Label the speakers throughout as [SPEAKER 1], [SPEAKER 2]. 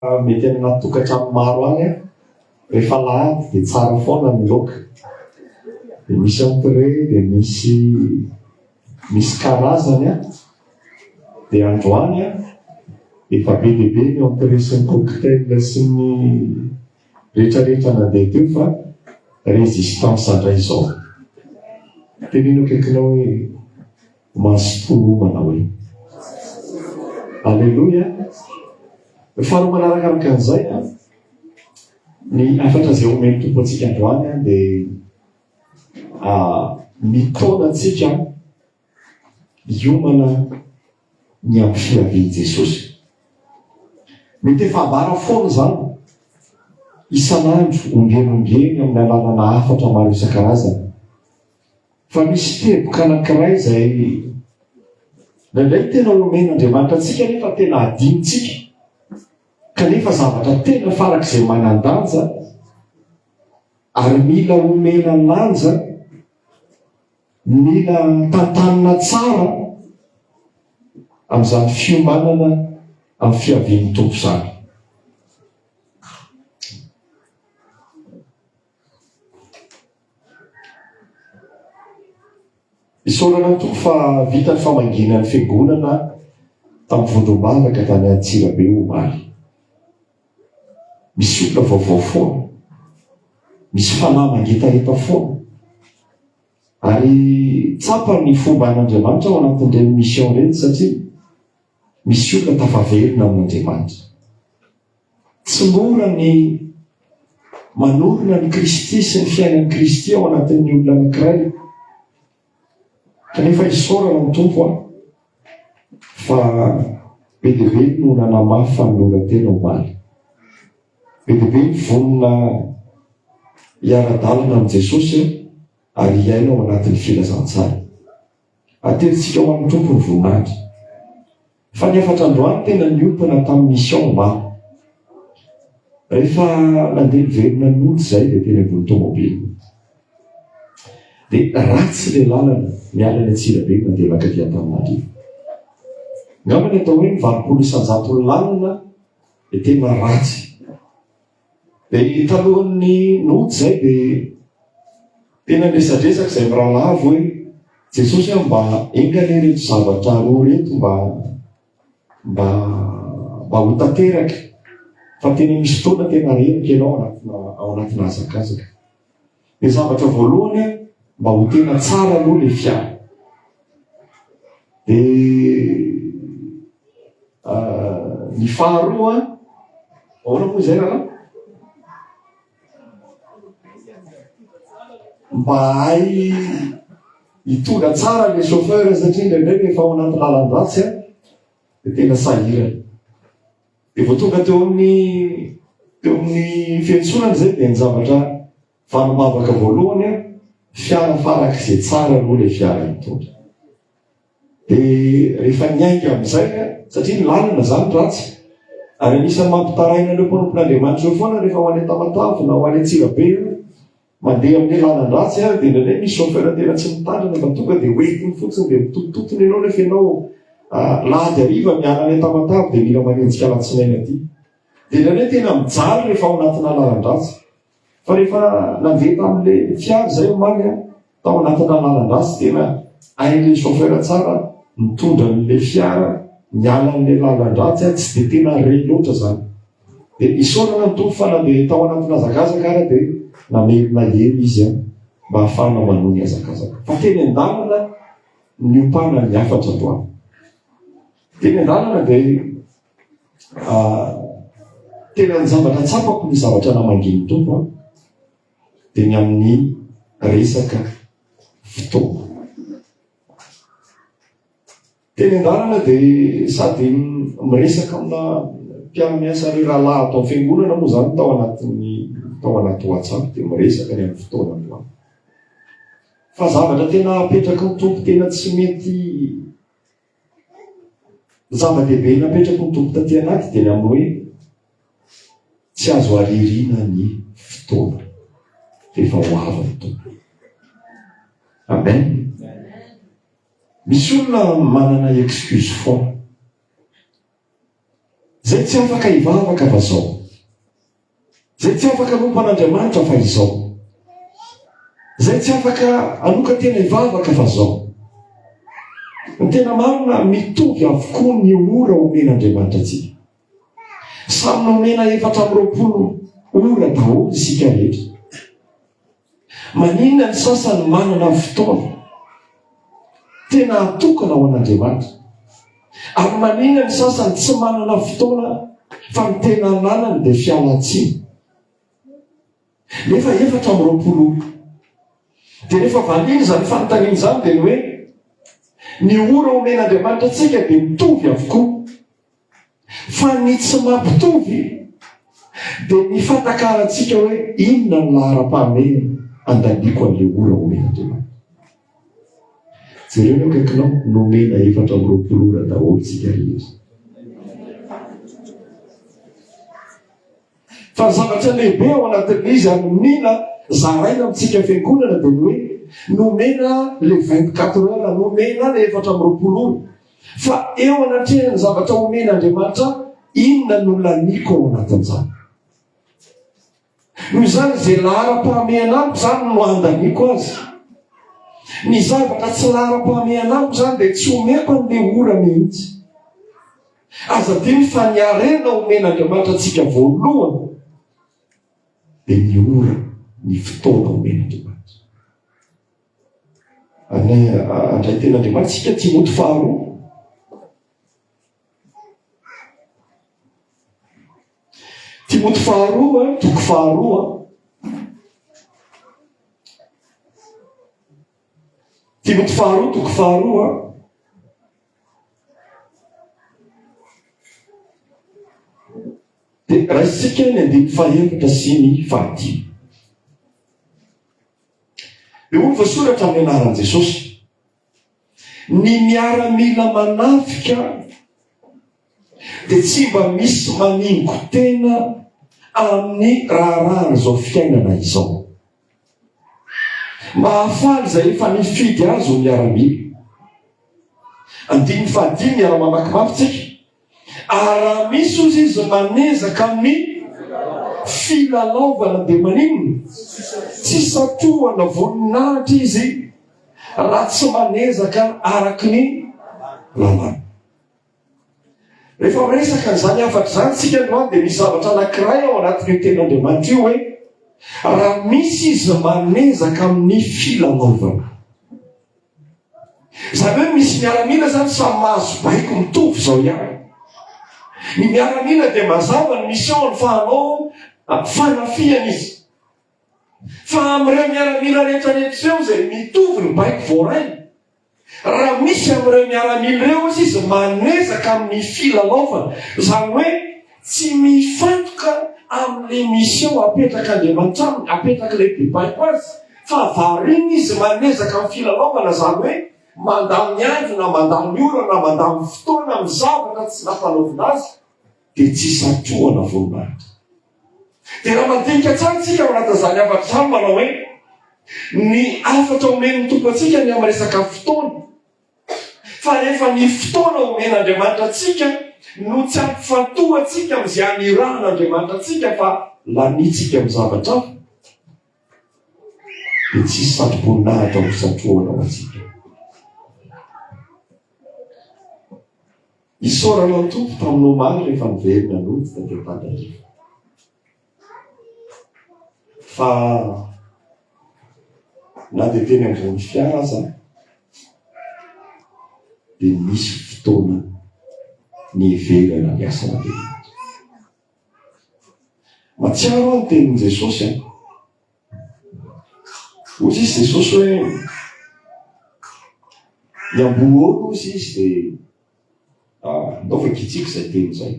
[SPEAKER 1] mety amin'ny tokantrano maro any a, rehefa lahady dia tsara foana ny laoka. Dia misy entrée, dia misy karazany a. Dia androany a, efa be dia be ny entrée sy ny cocktail sy ny rehetrarehetra nandeha teo fa résistance indray izao. Teneno akaikinao hoe mahasotomomana hoe alleloia. Faharoa manarakaraka an'izay a, ny afatra izay omeny tompo antsika androany a, dia mitona antsika hiomana ny amin'ny fiavian'i Jesosy. Mety efa ambara foana izany isan'andro ongenongeny amin'ny alalana hafatra maro isan-karazany. Fa misy teboka anankiray izay nandray tena omen'Andriamanitra antsika nefa tena adinitsika, kanefa zavatra tena farak'izay manan-danja ary mila omena lanja, mila tantanina tsara amin'izany fiomanana amin'ny fiavian'ny tompo izany. Isaorana ny tompo fa vita ny famangina ny fiangonana tamin'ny Vondrombavaka tany Antsirabe omaly. Misy olona vaovao foana, misy fanahy mangetaheta foana, ary tsapa ny fomba an'Andriamanitra ao anatin'ireny mission ireny, satria misy olona tafaverina amin'Andriamanitra. Tsy mora ny manorina ny Kristy sy ny fiainan'ny Kristy ao anatin'ny olona anankiray. Kanefa isaorana ny tompo fa be dia be no nanamafy fanoloran-tena omaly. Be dia be ny vonona hiara-dalana amin'ny Jesosy ary hiaina ao anatin'ny filazantsara. Atenintsika ho amin'ny tompo ny voninahitra. Fa ny afatra androany tena niompana tamin'ny mission maro. Rehefa nandeha niverina ny olo izay dia teny ambony tomobily. Dia ratsy ilay lalana miala ny Antsirabe mandeha mankaty Antananarivo. Ngambany atao hoe ny 20,100 lalana dia tena ratsy. Dia talohan'ny nody izay dia tena resadresaka izay mirahalahy hoe Jesosy mba engane reto zavatra roa reto mba ho tanteraka. Fa tena misy fotoana tena reraka ianao ao anatina hazakazaka. Ny zavatra voalohany mba ho tena tsara aloha ilay fiara. Ny faharoa, ahoana moa izay raha? Mba hay hitondra tsara ilay chauffeur, satria indraindray rehefa ao anaty lalan-dratsy dia tena sahirana. Dia vao tonga teo amin'ny fiantsonana izay dia ny zavatra vanomavaka voalohany fiara farak'izay tsara aloha ilay fiara mitondra. Dia rehefa niainga amin'izay satria ny lalana izany ratsy, ary anisan'ny mampitaraina ireo mpampon'Andriamanitra eo foana rehefa ho any Tamatavy na ho any Antsirabe mandeha amin'ny lalan-dratsy dia indraindray misy chauffeur tena tsy mitandrina fa tonga dia hoentiny fotsiny dia mitotototony ianao rehefa ianao lahady hariva miala any Tamatavy dia mila manenjika alatsinainy aty. Dia indraindray tena mijaly rehefa ao anatina lalan-dratsy. Fa rehefa nandeha tamin'ilay fiara izay omaly tao anatina lalan-dratsy, tena hain'ilay chauffeur tsara mitondra n'ilay fiara miala n'ilay lalan-dratsy, tsy dia tena rey loatra izany. Dia isaorana ny tompo fa na dia tao anatina hazakazaka ara dia namerina hery izy mba ahafahana manohy ny hazakazaka. Fa teny an-dalana niompana ny afatra androany. Teny an-dalana dia tena ny zavatra tsapako ny zavatra namanginy tompo dia ny amin'ny resaka fotoana. Teny an-dalana dia sady miresaka amina mpiara-miasa rahalahy atao amin'ny fiangonana moa izany tao anaty WhatsApp dia miresaka ny amin'ny fotoana androany. Fa zavatra tena apetraka ny tompo tena tsy mety, zava-dehibe napetraka ny tompo taty anaty dia ny amin'ny hoe tsy azo aririna ny fotoana rehefa ho avy ny tompo. Amen. Misy olona manana excuse foana. zay tsy afaka hivavaka fa zao, zay tsy afaka hanompo an'Andriamanitra fa izao, zay tsy afaka anoka tena hivavaka fa zao. Ny tena marina mitovy avokoa ny ora omen'Andriamanitra atsika. Samy nomena 420 ora daholo isika rehetra. Maninona ny sasany manana fotoana tena atokana ho an'Andriamanitra, ary maninona ny sasany tsy manana fotoana fa ny tena ananany dia fialan-tsiny. Nefa 420 ora. Dia rehefa vaniny izany fanontaniana izany dia ny hoe ny ora omen'Andriamanitra atsika dia mitovy avokoa, fa ny tsy mampitovy dia ny fatakarantsika hoe inona ny lahara-pahamehana andaniako an'ilay ora omen'Andriamanitra. Jereo ny akaikinao nomena 420 ora daholo tsika rehetra. Fa ny zavatra lehibe ao anatin'izy amin'ina zaraina amintsika fiangonana dia ny hoe nomena le 24 heures, nomena le 420 ora. Fa eo anatrehan'ny zavatra omen'Andriamanitra, inona no laniko ao anatin'izany? Noho izany izay lahara-pahamehanako zany no andaniako azy. Ny zavatra tsy lahara-pahamehanako zany dia tsy omeko an'ilay ora mihitsy. Aza dimy fa ny harena omen'Andriamanitra atsika voalohany dia ny ora, ny fotoana omen'Andriamanitra. Andray ten'Andriamanitra tsika Timoty faharoa. Timoty faharoa, toko faharoa. Timoty faharoa, toko faharoa. Dia raisitsika ny 14 sy ny 15. Dia hoy voasoratra amin'ny anaran'i Jesosy: ny miaramila manafika dia tsy mba misy maningo tena amin'ny raharahana izao fiainana izao. Mahafaly izay efa nifidy azy ho miaramila. 15 miara-mamakimaky tsika. Ary raha misy ozy izy manezaka amin'ny filalaovana dia maninona? Tsy satohana voninahitra izy raha tsy manezaka araky ny lalàna. Rehefa resaka n'izany afatra izany tsika androany dia misy zavatra anankiray ao anatin'ny ten'Andriamanitra io hoe raha misy izy manezaka amin'ny filalaovana. Izany hoe misy miaramila zany samy mahazo baiko mitovy izao ihany. Ny miaramila dia mazava ny mission ny fahanao fanafiana izy. Fa amin'ireo miaramila rehetrarehetra eo izay mitovy ny baiko voaray. Raha misy amin'ireo miaramila ireo izy manezaka amin'ny filalaovana, izany hoe tsy mifantoka amin'ilay mission apetraka Andriamanitra aminy, apetraka ilay baiko azy, fa variana izy manezaka amin'ny filalaovana, izany hoe mandamy ny andro na mandamy ny ora na mandamy fotoana amin'ny zavatra tsy nampanaovina azy, dia tsy satohana voninahitra. Dia raha mandinika tsara tsika ao anatin'izany afatra izany manao hoe ny afatra omen'ny tompo atsika ny amin'ny resaka fotoana. Fa rehefa ny fotoana omen'Andriamanitra atsika no tsy ampifatoha atsika amin'izay aniran'Andriamanitra atsika fa lanitsika amin'ny zavatra hafa, dia tsy satom-boninahitra ho satohana ao atsika. Isaorana ny tompo tamin'ny omaly rehefa niverina nody da dia tandariva. Fa na dia teny ambony fiara aza dia misy fotoana ny iverana ny asan'Andriamanitra. Matsiaro ny tenin' Jesosy a. Ozy izy Jesosy hoe ny amboolo ozy izy dia ndao fa kitsiko izay teny izay.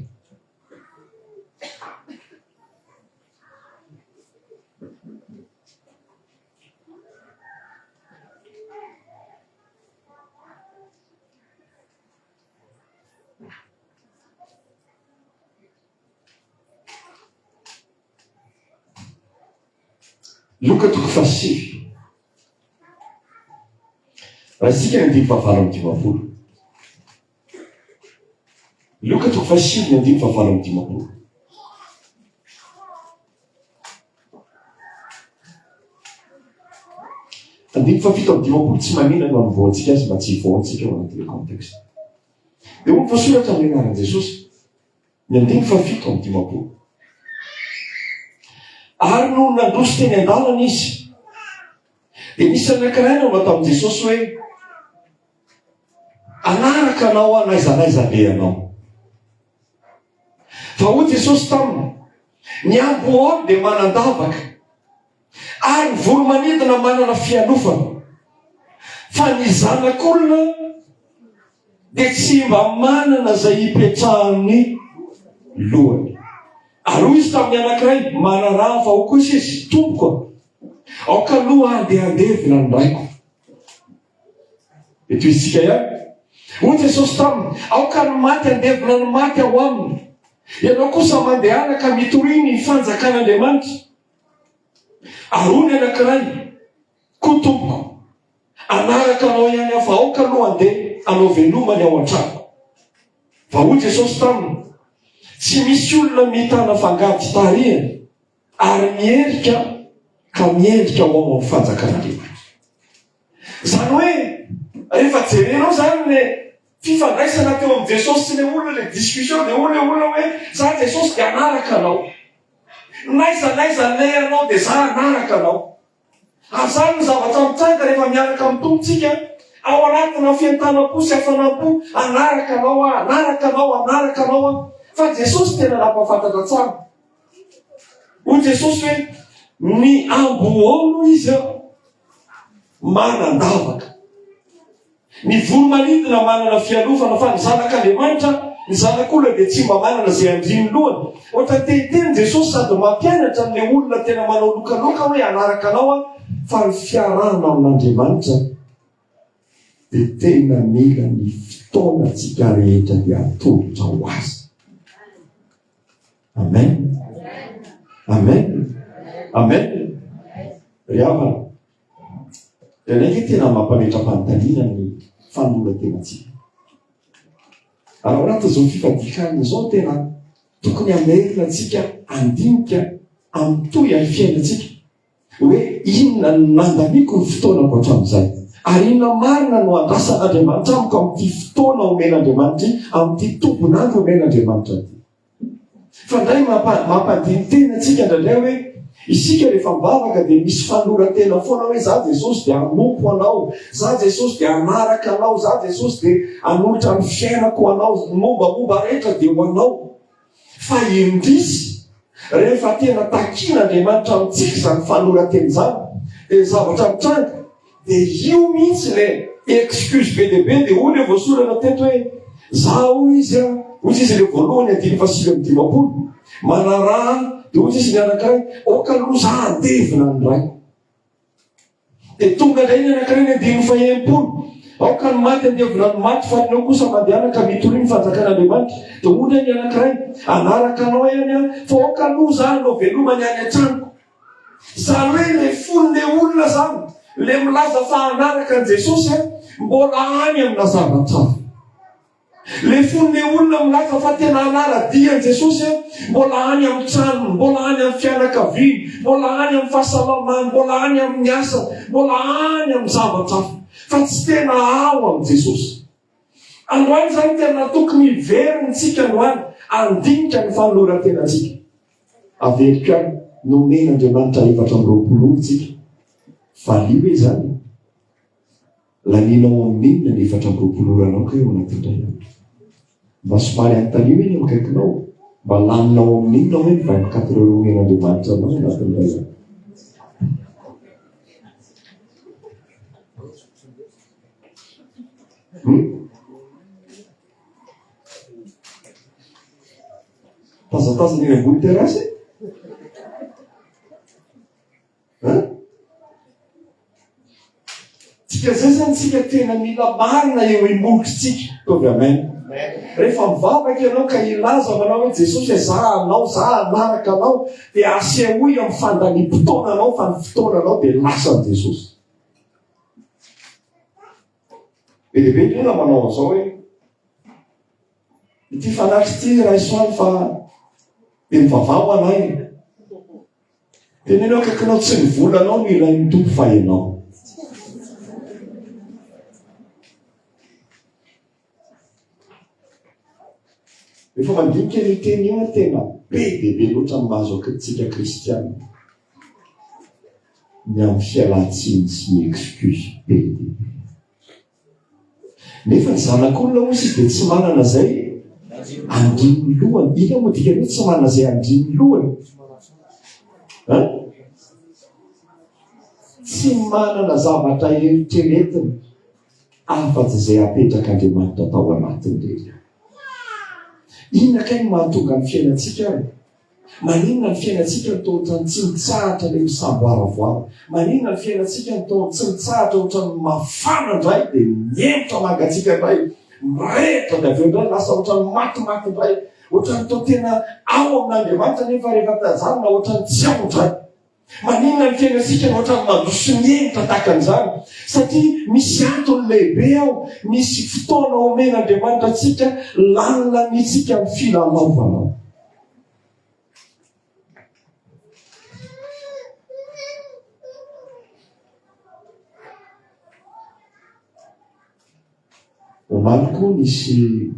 [SPEAKER 1] Luka toko 7. Raha isika ny 20. Luka toko fasivy 5:20. Andiny 5:20 tsy manina no anovoantsika azy mba tsy hivoantsika ao anatin'le contexte. Dia olo fasoratra amin'ny anaran'i Jesosy. Ny 5:20. Ary no nandroso teny an-dalana izy. Dia nisy anankiray no natao amin'i Jesosy hoe anaraka anao anaiza be anao. Fa hoy Jesosy taminy, ny amboao dia manan-davaka ary ny voromanidina manana fialofana, fa ny zanak'olona dia tsy mba manana izay hipetrahany lohany. Ary hoy izy tamin'ny anankiray, manaraha fa ho kosa izy, tompoko, aoka aloha andeha andevina ny raiko. Eto izitsika ihany. Hoy Jesosy taminy, aoka ny maty andevina ny maty ao aminy. Ianao kosa mandehana ka mitoriany ny fanjakan'Andriamanitra. Ary hoy ny anankiray, koa tompoko, anaraka anao ihany aho fa aoka aloha andeha anao velomany ao an-trano. Fa hoy Jesosy taminy, tsy misy olona mitana fangady tarihany ary miendrika ho amin'ny fanjakan'Andriamanitra. Zany hoe, rehefa jerenao zany le fifandraisana teo amin'ny Jesosy sy le olona, le discussion dia olona hoe za Jesosy dia anaraka anao. Naiza lay anao dia za anaraka anao. Ary zany ny zavatra mitranga rehefa miaraka amin'ny tompontsika ao anatina fientanam-po sy hafanam-po, anaraka anao. Fa Jesosy tena nampafantatra tsara. Hoy Jesosy hoe ny amboao izy manan-davaka, ny voromanidina manana fialofana, fa ny zanak'Andriamanitra, ny zanak'olona dia tsy mba manana izay andriny lohany. Ohatra tehiteny Jesosy sady mampianatra amin'ilay olona tena manao lokaloka hoe anaraka anao fa ny fiarahana amin'Andriamanitra dia tena mila ny fotoanantsika rehetra dia atolotra ho azy. Amen. Ry havana, tenaiky tena mampametra-panontaniana ny fanoran-tenantsika. Ary ao anatin'izao fifadikana izao tena tokony hamerina antsika andinika amitoy amin'ny fiainantsika hoe inona no nandaniako ny fotoanako hatramin'izay, ary inona marina no andrasan'Andriamanitra amiko amin'ity fotoana omen'Andriamanitra, amin'ity tombonandro omen'Andriamanitra ity. Fa ndray mampadiny tena antsika indraindray hoe isika rehefa mivavaka dia misy fanorantena foana hoe za Jesosy dia hanompo anao, za Jesosy dia anaraka anao, za Jesosy dia hanolotra ny fiainako anao, mombamomba rehetra dia ho anao. Fa indrisy rehefa tena takian'Andriamanitra amintsika izany fanorantena izany dia zavatra mitranga, dia io mihitsy le excuse be dia be. Dia hoy voasorana teto hoe zao izy le voalohany 5:20, manaraha. Dia hoy izy ny anankiray, aoka aloha za andevina ny raiko. Dia tonga indray ny anankiray ny 5:20, aoka ny maty andevina ny maty, fa anao kosa mandehana ka mitoriany ny fanjakan'Andriamanitra. Dia hoy ny anankiray, anaraka anao ihany fa aoka aloha za anao velomany any an-tranoko. Zany hoe le fon'le olona zany, le milaza fa anaraka an Jesosy mbola any amina zavatra. Le fon'le olona milaza fa tena anara-dian Jesosy mbola any amin'ny tranony, mbola any amin'ny fianakaviany, mbola any amin'ny fahasalamany, mbola any amin'ny asa, mbola any amin'ny zavatra fa tsy tena ao amin'ny Jesosy. Androany zany tena tokony iverintsika androany andinika ny fanoran-tenantsika. Averiko any nomen'Andriamanitra 420 valio hoe zany laninao amin'inona ny 420 ranao eo anatindray andro. Mba somary antalio eny akaikinao, mba laninao amin'inona hoe 24 heures nomen'Andriamanitra anao anatindray andro. Tazatazana eny ambony terasy tsika zay zany tsika tena mila marina eo imolotritsika. Tovy amen. Rehefa mivavaka ianao ka ilaza manao hoe Jesosy za anao, za anaraka anao, dia asehoy amin'ny fandaniam-potoana anao, fa ny fotoana anao dia lasan'i Jesosy. Be dia be indrindra manao an'izao hoe ity fanaky ty raisoany fa de mivavao anay tenenao akakinao tsy mivolanao no ilay mitompo fa ianao. Rehefa mandinika ny teny io tena be debe loatra ny mahazo akitsika kristiana ny amin'ny fialan-tsiny sy ny excuse be debe. Nefa ny zanak'olona moa izy dia tsy manana zay andriny lohany. Ina moa dikany hoe tsy manana zay andriny lohany? Tsy manana zavatra eritreretiny afa-tsy zay apetraka-Andriamanitra tao anatiny reny. Inona kay no mahatonga ny fiainantsika? Maninona ny fiainantsika ny tohatra tsy mitsahatra ilay misamboaravoara? Maninona ny fiainantsika ny tohatra tsy mitsahatra ohatra ny mafana indray dia miempotra mangatsika indray, mirehitra dia aveo indray lasa ohatra ny matimaty indray, ohatra ny tao tena ao amin'Andriamanitra nefa rehefa tazanina ohatra ny tsy ao indray. Maninona ny fiainantsika ny ohatra ny mandroso miempotra tahaka an'izany? Satria misy antony lehibe ao, misy fotoana omen'Andriamanitra antsika lalina mihitsika ny filalaovana. Omaliko nisy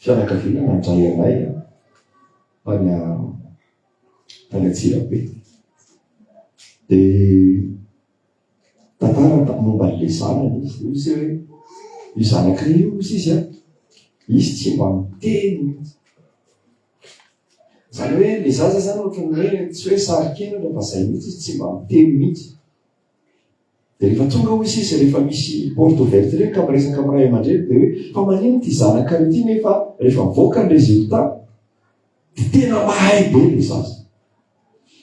[SPEAKER 1] fianakaviana nandray anay tany Antsirabe. Dia tantara momba n'ilay zanany izy hoe io zanak'ireo io izy izy tsy mba miteny mihitsy. Zany hoe le zaza zany ohatrany hoe tsy hoe sarikena fa zay mihitsy izy tsy mba miteny mihitsy. Dia rehefa tonga ho izy rehefa misy porte ouverte reny ka miresaka amin'ny ray aman-dreny dia hoe fa manino ty zanaka ity nefa rehefa mivoaka ny résultat dia tena mahay be le zaza.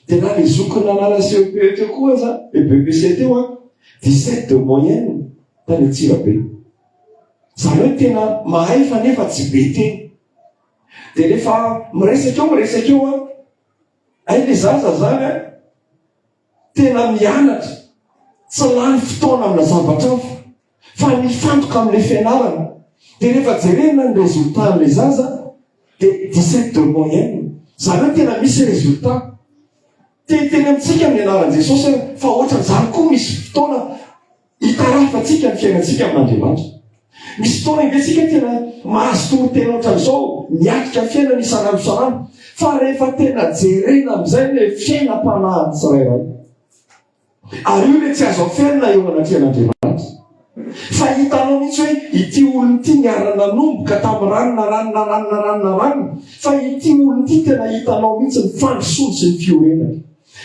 [SPEAKER 1] Dia na le zokiny nanala CEP teo koa za BEPC teo 17 de moyenne tany Antsirabe. Zany hoe tena mahay fa nefa tsy be teny. Dia rehefa miresaka eo ay le zaza zany tena mianatra, tsy lany fotoana amina zavatra hafa fa mifantoka amin'ilay fianarana. Dia rehefa jerena ny résultat n'ilay zaza dia 17 de moyenne. Zany hoe tena misy résultat. Teny amintsika amin'ny anaran'i Jesosy fa ohatran'izany koa misy fotoana hitarafatsika ny fiainantsika amin'Andriamanitra. Misy fotoana ingatsika tena mahazo tohitena ohatran'izao miatrika fiainana isan'andro. Fa rehefa tena jerena amin'izay ilay fiainam-panahy tsirairay, ary io ilay tsy azo aferina eo anatrehan'Andriamanitra. Fa hitanao mihitsy hoe ity olona ity niarana nomboka tamin'ny ranona. Fa ity olona ity tena hitanao mihitsy ny fandrosoany sy ny fiorenany.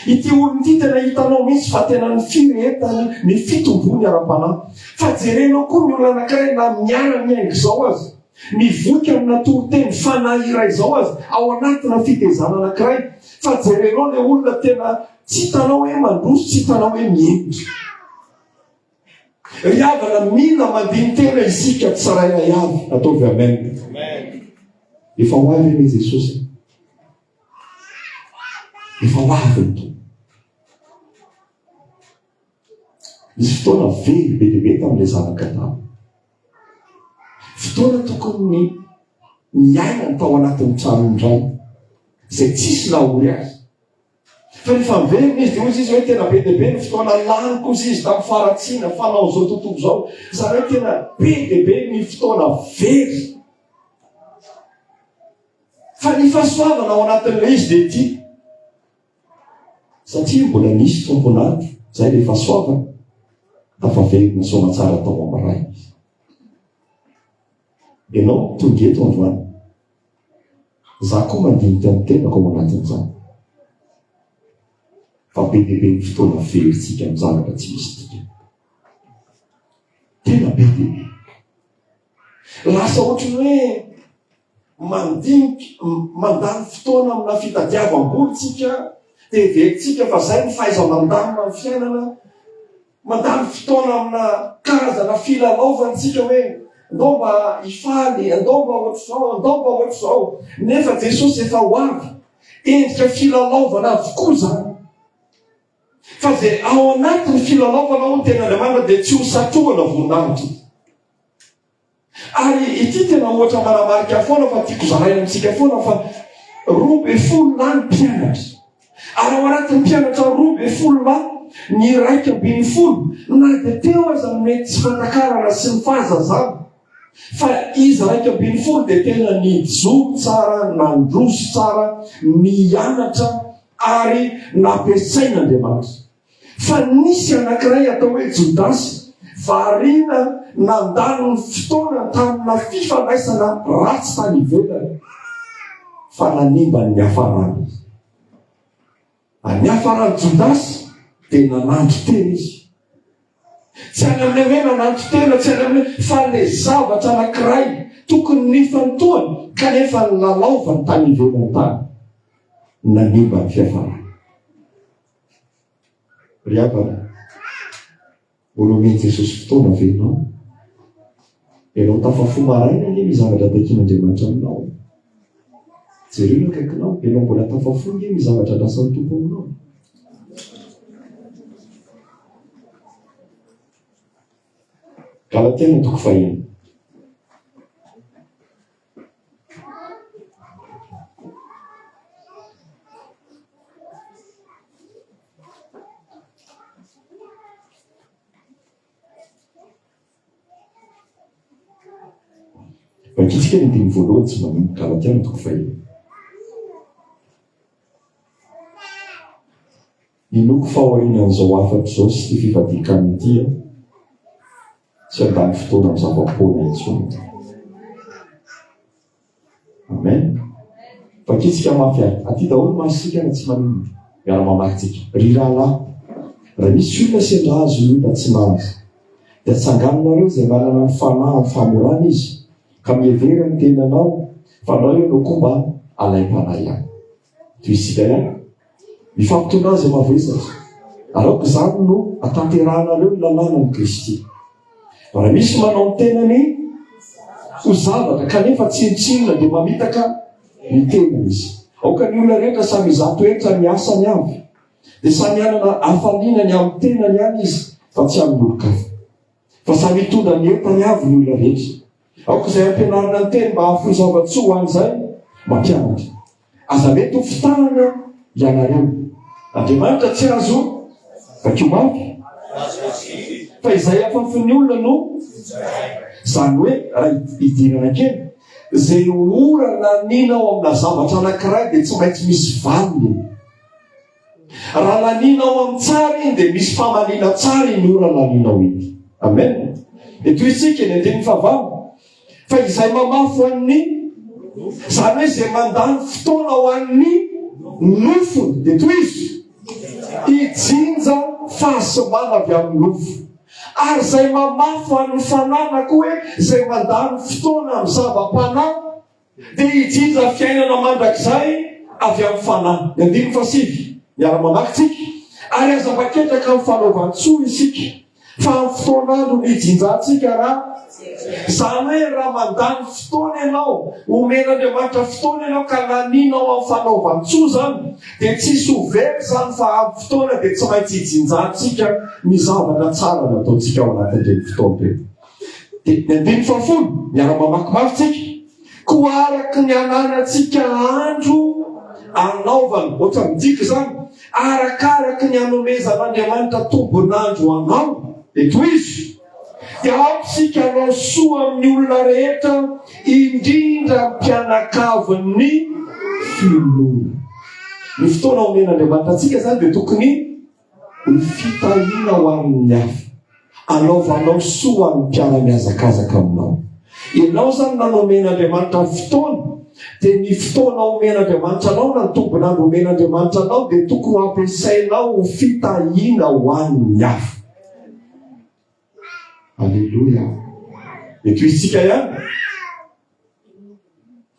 [SPEAKER 1] Ity olona ity tena hitanao mihitsy fa tena ny firetany, ny fitombony ara-panahy. Fa jerenao koa ny olona anankiray na miara miaingo izao azy, mivoky amina toriteny fanahy iray izao azy ao anatina fitezana anankiray. Fa jerenao ilay olona tena tsy hitanao hoe mandroso, tsy hitanao hoe miempotra. Ry havana mila mandiny tena isika tsirairay avy. Ataovy amen. Efa ho avy ny Jesosy. Efa ho avy ny tompoko. Misy fotoana very be dia be tamin'ilay zanaka tany. Fotoana tokony miaina ny tao anatin'ny tranony iray izay tsisy nahory azy. Fa rehefa miverina izy dia hoy izy hoe tena be dia be ny fotoana laniko izy tamin'ny faratsiana fanao izao tontolo izao. Izany hoe tena be dia be ny fotoana very. Fa ny fahasoavana ao anatin'ilay izy dia ity. Satria mbola nisy tompon'andro izay ilay fahasoavana tafaverina soamantsara tao amin'ny ray. Ianao tonga eto androany. Za koa mandinika amin'ny tenako ao anatin'izany. Fa be dia be ny fotoana veritsika amin'ny zavatra tsy misy tika. Tena be dia be. Lasa ohatrany hoe mandany fotoana amina fitadiavam-bolitsika, dia veritsika fa zay ny fahaiza-mandamina ny fiainana. Mandany fotoana amina karazana filalaovantsika hoe ndao mba hifaly, ndao mba ohatr'izao. Nefa Jesosy efa ho avy. Endrika filalaovana avokoa zany. Fa dia ao anatin'ny filalaovana ao ny ten'Andriamanitra dia tsy ho satrohana voninahitra. Ary ity tena ohatra manamarika foana fa tiako zaraina amintsika foana fa 12 lahy ny mpianatra. Ary ao anatin'ny mpianatra 12 lahy, ny 1/10 na dia teo aza mety tsy fantakarana sy ny fahazazana. Fa izy 1/10 dia tena nijoro tsara, nandroso tsara, nianatra ary nampiasain'Andriamanitra. Fa nisy anankiray atao hoe Jodasy, variana nandalo ny fotoana tamina fifandraisana ratsy tany ivelany, fa nanimba ny hafarany. Ny hafarany Jodasy dia nanandro tena izy. Tsy any amin'ny hoe nanandro tena, tsy any amin'ny fa le zavatra anankiray tokony nifantohany kanefa nalaovany tany ivelany tany, nanimba ny fihafarany. Ry havana, olomen'i Jesosy fotoana ve ianao? Ianao tafafo maraina ny zavatra takian'Andriamanitra aminao. Jereo no akaikinao, ianao mbola tafafo ny zavatra lasan'ny tompo aminao. Galatia 5:1. Vakitsika ny dimy voalohany tsy manino. Galatia 5:1. Inoko fahorinan'izao afatra izao sy ty fifadikany ity tsy andany fotoana amin'ny zava-poana intsony. Amen. Vakitsika mafy aty daholo masika na tsy manino. Miara mamakitsika. Ry rahalahy, raha misy olona sendra azo hita tsy nahazo, dia tsanganinareo izay manana ny fanahy amin'ny famorana izy, ka mievera ny tenanao, fa anao eo no komba alaim-panahy ihany. Toy isika ihany. Mifampitondra azy mavoizana. Araoko izany no atanterahanareo ny lalànan'i Kristy. Raha misy manao ny tenany ho zavatra kanefa tsinotsinona dia mamitaka ny tenany izy. Aoka ny olona rehetra samy zato hetra ny asany avy, dia samy anana hafalinany amin'ny tenany ihany izy, fa tsy amin'ny olo-kafa. Fa samy mitondra ny entany avy ny olona rehetra. Aoka izay ampianarana ny teny mba hahafoy zava-tsoa ho an'izay mampianatra. Aza mety ho fitahana ianareo. Andriamanitra tsy azo vakio mafy, fa izay afafiny olona no zany hoe raha idirana kely zay ora laninao amina zavatra anankiray dia tsy maintsy misy valiny. Raha laninao amin'ny tsara iny dia misy famalina tsara iny ora laninao iny. Amen. Dia toy isika ny andiny favalo, fa izay mamafy an'ny zany hoe izay mandany fotoana ho an'ny nofony, dia toy izy ijinja fahasamana avy amin'ny nofo. Ary izay mamafy an'ny fanana koa hoe izay mandany fotoana amin'ny zava-panahy, dia ijinja fiainana mandrakizay avy amin'ny fanahy. Ny andiny fasivy, miara mamakitsika. Ary aza maketraka amin'ny fanaovan-tsoa isika, fa amin'ny fotoanandro ny ijinjantsika raha zany hoe raha mandany fotoana ianao, omen'Andriamanitra fotoana ianao ka laninao amin'ny fanaovan-tsoa zany, dia tsisy ho very zany fa amin'ny fotoana dia tsy maintsy ijinjantsika ny zavatra tsara nataontsika ao anatin'ireny fotoana ireny. Dia ny andiny fahafolo, miara mamakimakitsika. Koa araky ny ananantsika andro anaovana, ohatra midika zany, arakaraky ny anomezan'Andriamanitra tombonandro anao, dia toy izy dia aotsika anao soa amin'ny olona rehetra, indrindra mpianakavin'ny filonona. Ny fotoana omen'Andriamanitra antsika zany dia tokony ny fitahiana ho amin'ny hafa, anaovanao soa amin'ny mpiara-miazakazaka aminao. Ianao zany nanomen'Andriamanitra fotoana, dia ny fotoana omen'Andriamanitra anao na ny tombonandro omen'Andriamanitra anao dia tokony ampiasainao ho fitahiana ho amin'ny hafa. Alleluia. Dia toy isika ihany.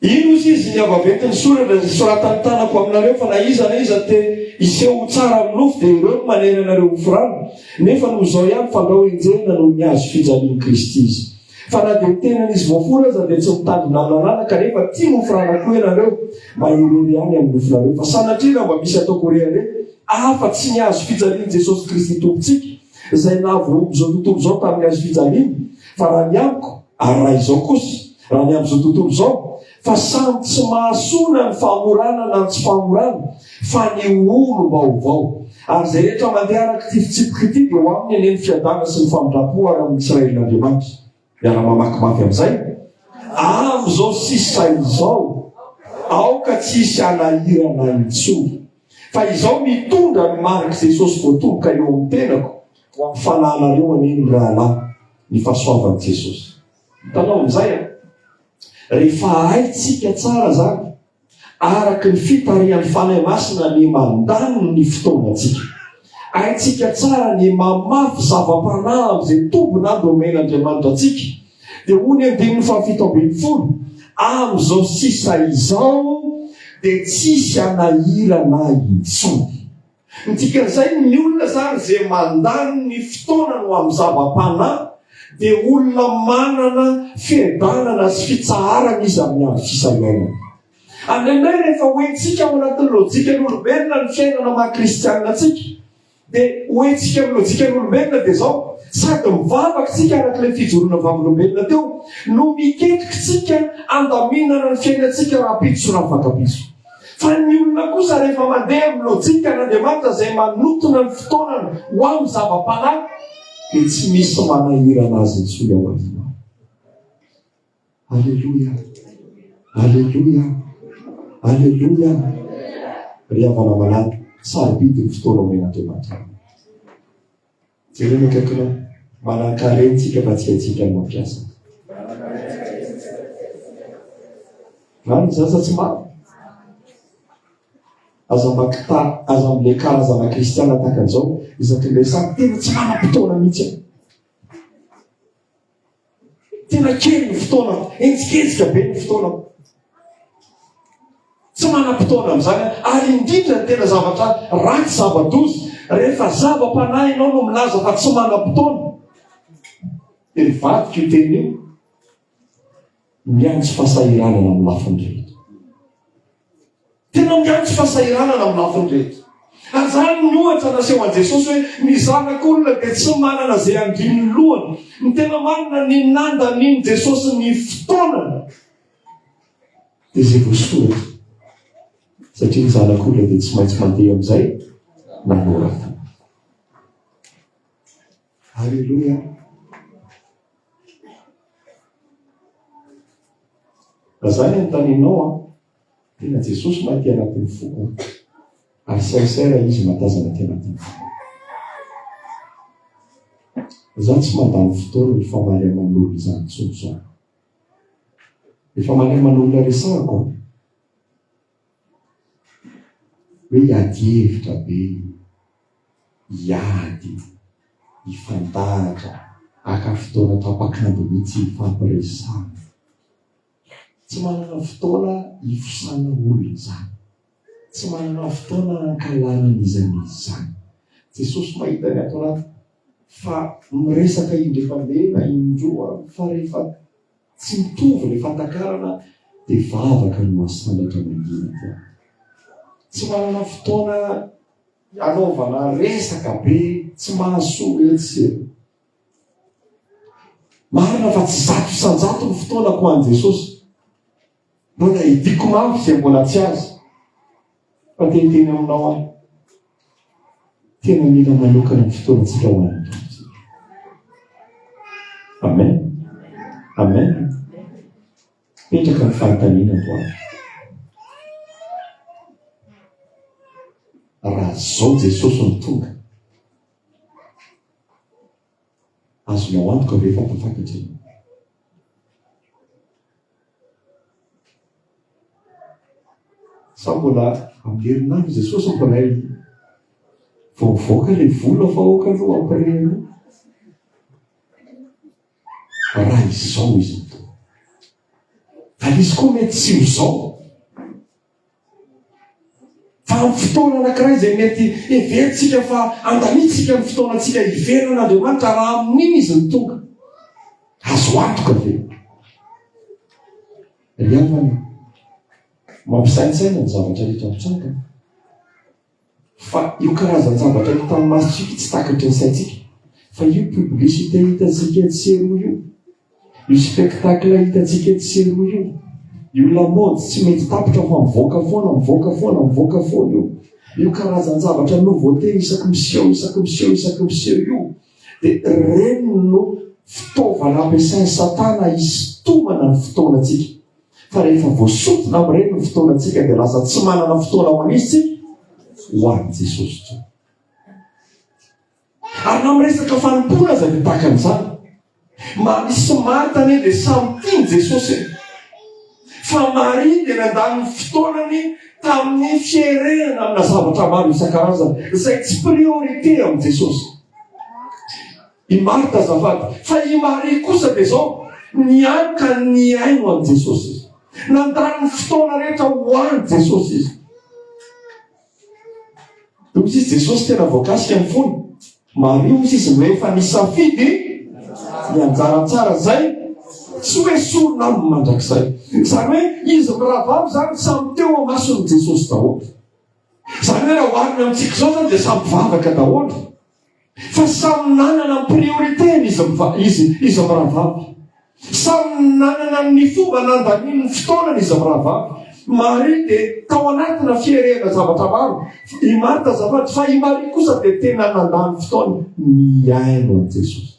[SPEAKER 1] Ino izy ny avaventin'ny soratra soratany tanako aminareo fa na iza te iseho tsara amin'ny nofo dia ireo manena anareo hofrano. Nefa noho izao ihany fandrao enjehina no miazo fijalian'i Kristy izy. Fa na dia tenan'izy voafory aza dia tsy mitandrina lalàna kanefa tia mofrana koa ianareo mba irery ihany amin'ny nofonareo. Fa sanatria mba misy ataoko rehare afa tsy niazo fijalian'i Jesosy Kristy tompontsika izay nahavoaomby izao tontolo izao tamin'ny azo fijaliana. Fa raha ny amiko Ary raha izao kosa raha ny amin'izao tontolo izao fa samy tsy mahasona ny famorana na tsy famorana fa ny olo vaovao. Ary izay rehetra mandeha araky ty fitsipika ity dia ho aminy eny ny fiadana sy ny famindrapo ary amin'ny Israelin'Andriamanitra. Iara mamakimaky amin'izay. Amin'izao sisa izao aoka tsisy alahirana intsony. Fa izao mitondra ny mariky Jesosy voatomboka eo amin'ny tenako ho amin'ny fanahinareo aneny rahalahy ny fahasoavan'i Jesosy. Hitanao amin'izay rehefa haitsika tsara zany araky ny fitarian'ny fanahy masina ny mandany ny fotoanatsika, haitsika tsara ny mamafy zava-panahy amin'izay tombona domen'Andriamanitra atsika, dia hoy ny 17 amin'izao sisa izao dia tsisy anahirana intsony. Ny dikan'izay ny olona zany izay mandany ny fotoanany ho amin'ny zava-panahy dia olona manana fiadanana sy fitsaharana izy amin'ny andro sisa iainana. Andrinay rehefa hoentsika ao anatin'ny lôjikan'ny olombelona ny fiainana maha-kristianina atsika, dia hoentsika amin'ny lôjikan'ny olombelona dia zao sady mivavaka tsika arak'ilay fijorona vavolobelona teo no miketrika tsika andaminana ny fiainantsika rapitso na afakapitso. Fa ny olona kosa rehefa mandeha amin'ny lôjikan'Andriamanitra izay manotona ny fotoanany ho amin'ny zava-panahy dia tsy misy manahirana azy intsony ao aoriana. Alleluia, alleluia, alleluia. Ry havana manahy sarobidy ny fotoana omen'Andriamanitra. Jerena akakinao manan-karentsika fa tsy haitsika ny mampiasa. Rano zaza tsy maro. Aza makita, aza amin'ilay karazana kristiana tahaka an'izao, izak'ilay samy tena tsy manam-potoana mihitsy. Tena kely ny fotoana, entsiketsika be ny fotoana. Tsy manam-potoana amin'izany, ary indrindra ny tena zavatra ratsy zava-doza. Rehefa zava-panahy ianao no milaza fa tsy manam-potoana, dia mivadika io teny io, miantso fahasahiranana amin'ny lafiny rehetra. Tena miantso fahasahiranana amin'ny lafiny rehetra. Ary zany ny ohatra naseho an'i Jesosy hoe ny zanak'olona dia tsy manana izay andrininy lohany. Ny tena manana ny nandaniny Jesosy ny fotoanana dia izay voasoratra. Satria ny zanak'olona dia tsy maintsy mandeha amin'izay nanorata. Alleluia. Raha zany anontanianao tena Jesosy mahty anatin'ny foko, ary saisera izy matazana ty anatin'ny foko. Zany tsy mandany fotoana ny famaly aman'olona izany tsony zao. Ny famaly aman'olona resako hoe hiady hevitra be, hiady, hifantahatra, aka fotoana tapakandro mihitsy hifampiresana. Tsy manana fotoana hifosana olona zany. Tsy manana fotoana hankalana izany. Jesosy mahita ny ato anaty fa miresaka indrefamena indroa fa rehefa tsy mitovy ilay fantakarana dia vavaka no masandatra mandinika. Tsy manana fotoana anaovana resaka be, tsy mahasoa etsy. Marina fa tsy zato isan-jato ny fotoana ko an'i Jesosy. Mbola hidiko mafy izay mbola tsy azy. Fa teniteny aminao ahy. Tena mila manokana ny fotoanantsika ho an'ny Tompontsika. Amen. Amen. Petraka ny fanontaniana to ahy. Raha zao Jesosy ny tonga, azonao antoka ve efa tafakatra iny? Sa mbola amin'ny herinandro Jesosy mbola voavoaka ilay vola fa aoka aloha ampirehana. Raha izao izy ny tonga. Fa izy koa mety tsy ho zao. Fa amin'ny fotoana anankiray izay mety everitsika fa andanitsika ny fotoanantsika iverin'Andriamanitra raha amin'iny izy ny tonga. Azo antoka ve? Ry havana, mampisaintsaina ny zavatra rehetra mitranga. Fa io karazany zavatra hita amin'ny masitsika tsy takatry ny saintsika. Fa io publicité hitantsika tsero io io spectacle hitantsika etseroa io lamody tsy mety tapitra fa mivoaka foana io karazan-javatra novoateny isaky miseho io dia reny no fitaovana ampiasainy satana isitomana ny fotoanantsika fa rehefa voasotona amin'ireny ny fotoanantsika dia lasa tsy manana fotoana ho anisy ho any Jesosy to ary na miresaka fanompona aza dia tahaka an'izany Marisy Marta anie dia samy tiany Jesosy fa Maria dia nandany fotoanany tamin'ny fierenana amina zavatra maro isan-karazany izay tsy priorité amin'ny Jesosy. I Marta azafady fa i Maria kosa dia zao nianka ny aino amin'ny Jesosy nandany fotoana rehetra ho any Jesosy izy. Misy izy Jesosy tena voakasika amin'ny fony Maria misy izy rehefa nisafidy ny anjara tsara zay tsy hoe solona aminy mandrakizay izany hoe izy miravavy zany samy teo amason'ny Jesosy daholo izany hoe raha hoarina amintsika zao zany dia samy vavaka daholo fa samy nanana ny priorité izy miravavy samy nanana ny fomba nandaniany fotoanany izy miravavy. Maria dia tao anatina fierena zavatra maro i Marta zavatra fa i Maria kosa dia tena nandany fotoana miaino amin'ny Jesosy.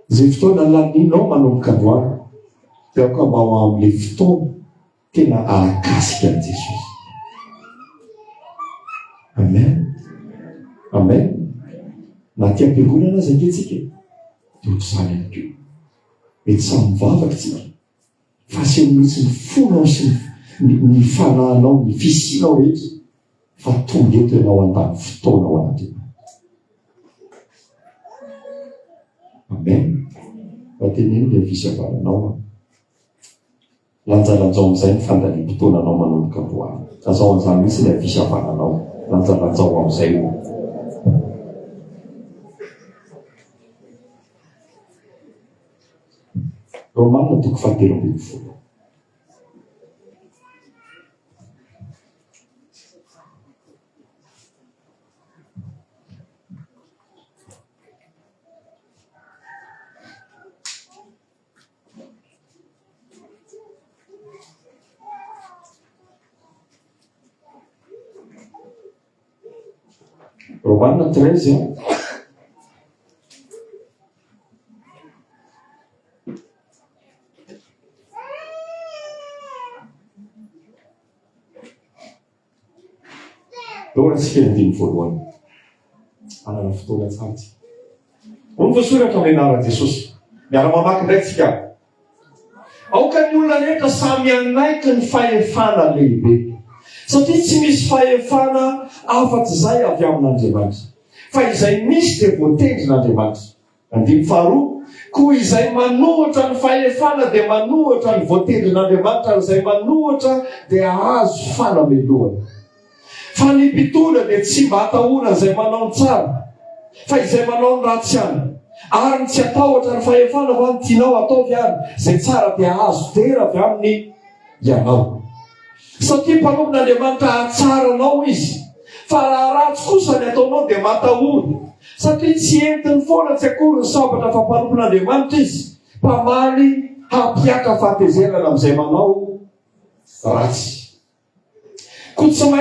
[SPEAKER 1] Izay fotoana laninao manomboka andohana dia ka mba ho amin'ilay fotoana tena ahakasika an' Jesosy. Amen. Na ty am-piangonana azy anketsika dia ohatr'izany ihany koa mety samy mivavaka tsika fa asehony mihitsy ny fonao sy ny fanahinao ny fisianao rehetra fa tonga eto ianao andany fotoana ao anaty. Amen. Vateniny dia visy avaranao lanjalanjao amin'izay ny fandaniam-potoananao manomboka andohana azao an'izany mihitsy ilay visy avaranao lanjalanjao amin'izay Romanina toko 13. Romanina 13. Ora tsika ny voalohany anana fotoana tsatsy ony voasoratra amin'ny anaran'i Jesosy miara-mamaky indray tsika aoka ny olona rehetra samy anaiky ny fahefana lehibe satria tsy misy fahefana afa-tsy izay avy amin'Andriamanitra fa izay misy dia voatendrin'Andriamanitra. 2 koa izay manohatra ny fahefana dia manohatra ny voatendrin'Andriamanitra izay manohatra dia azo fanameloana. Fa ny mpitondra dia tsy mba atahorana izay manao ny tsara fa izay manao ny ratsy ihany ary tsy atahotra ny fahefana fa ny tianao ataovy ary izay tsara dia azo tera avy amin'ny ianao satria mpanompon'Andriamanitra hatsaranao izy fa raha ratsy kosa ny ataonao dia matahory satria tsy entiny foana tsy akory ny sabatra fa mpanompon'Andriamanitra izy mpamaly hampiaka fahatezerana amin'izay manao ratsy. Ko tsy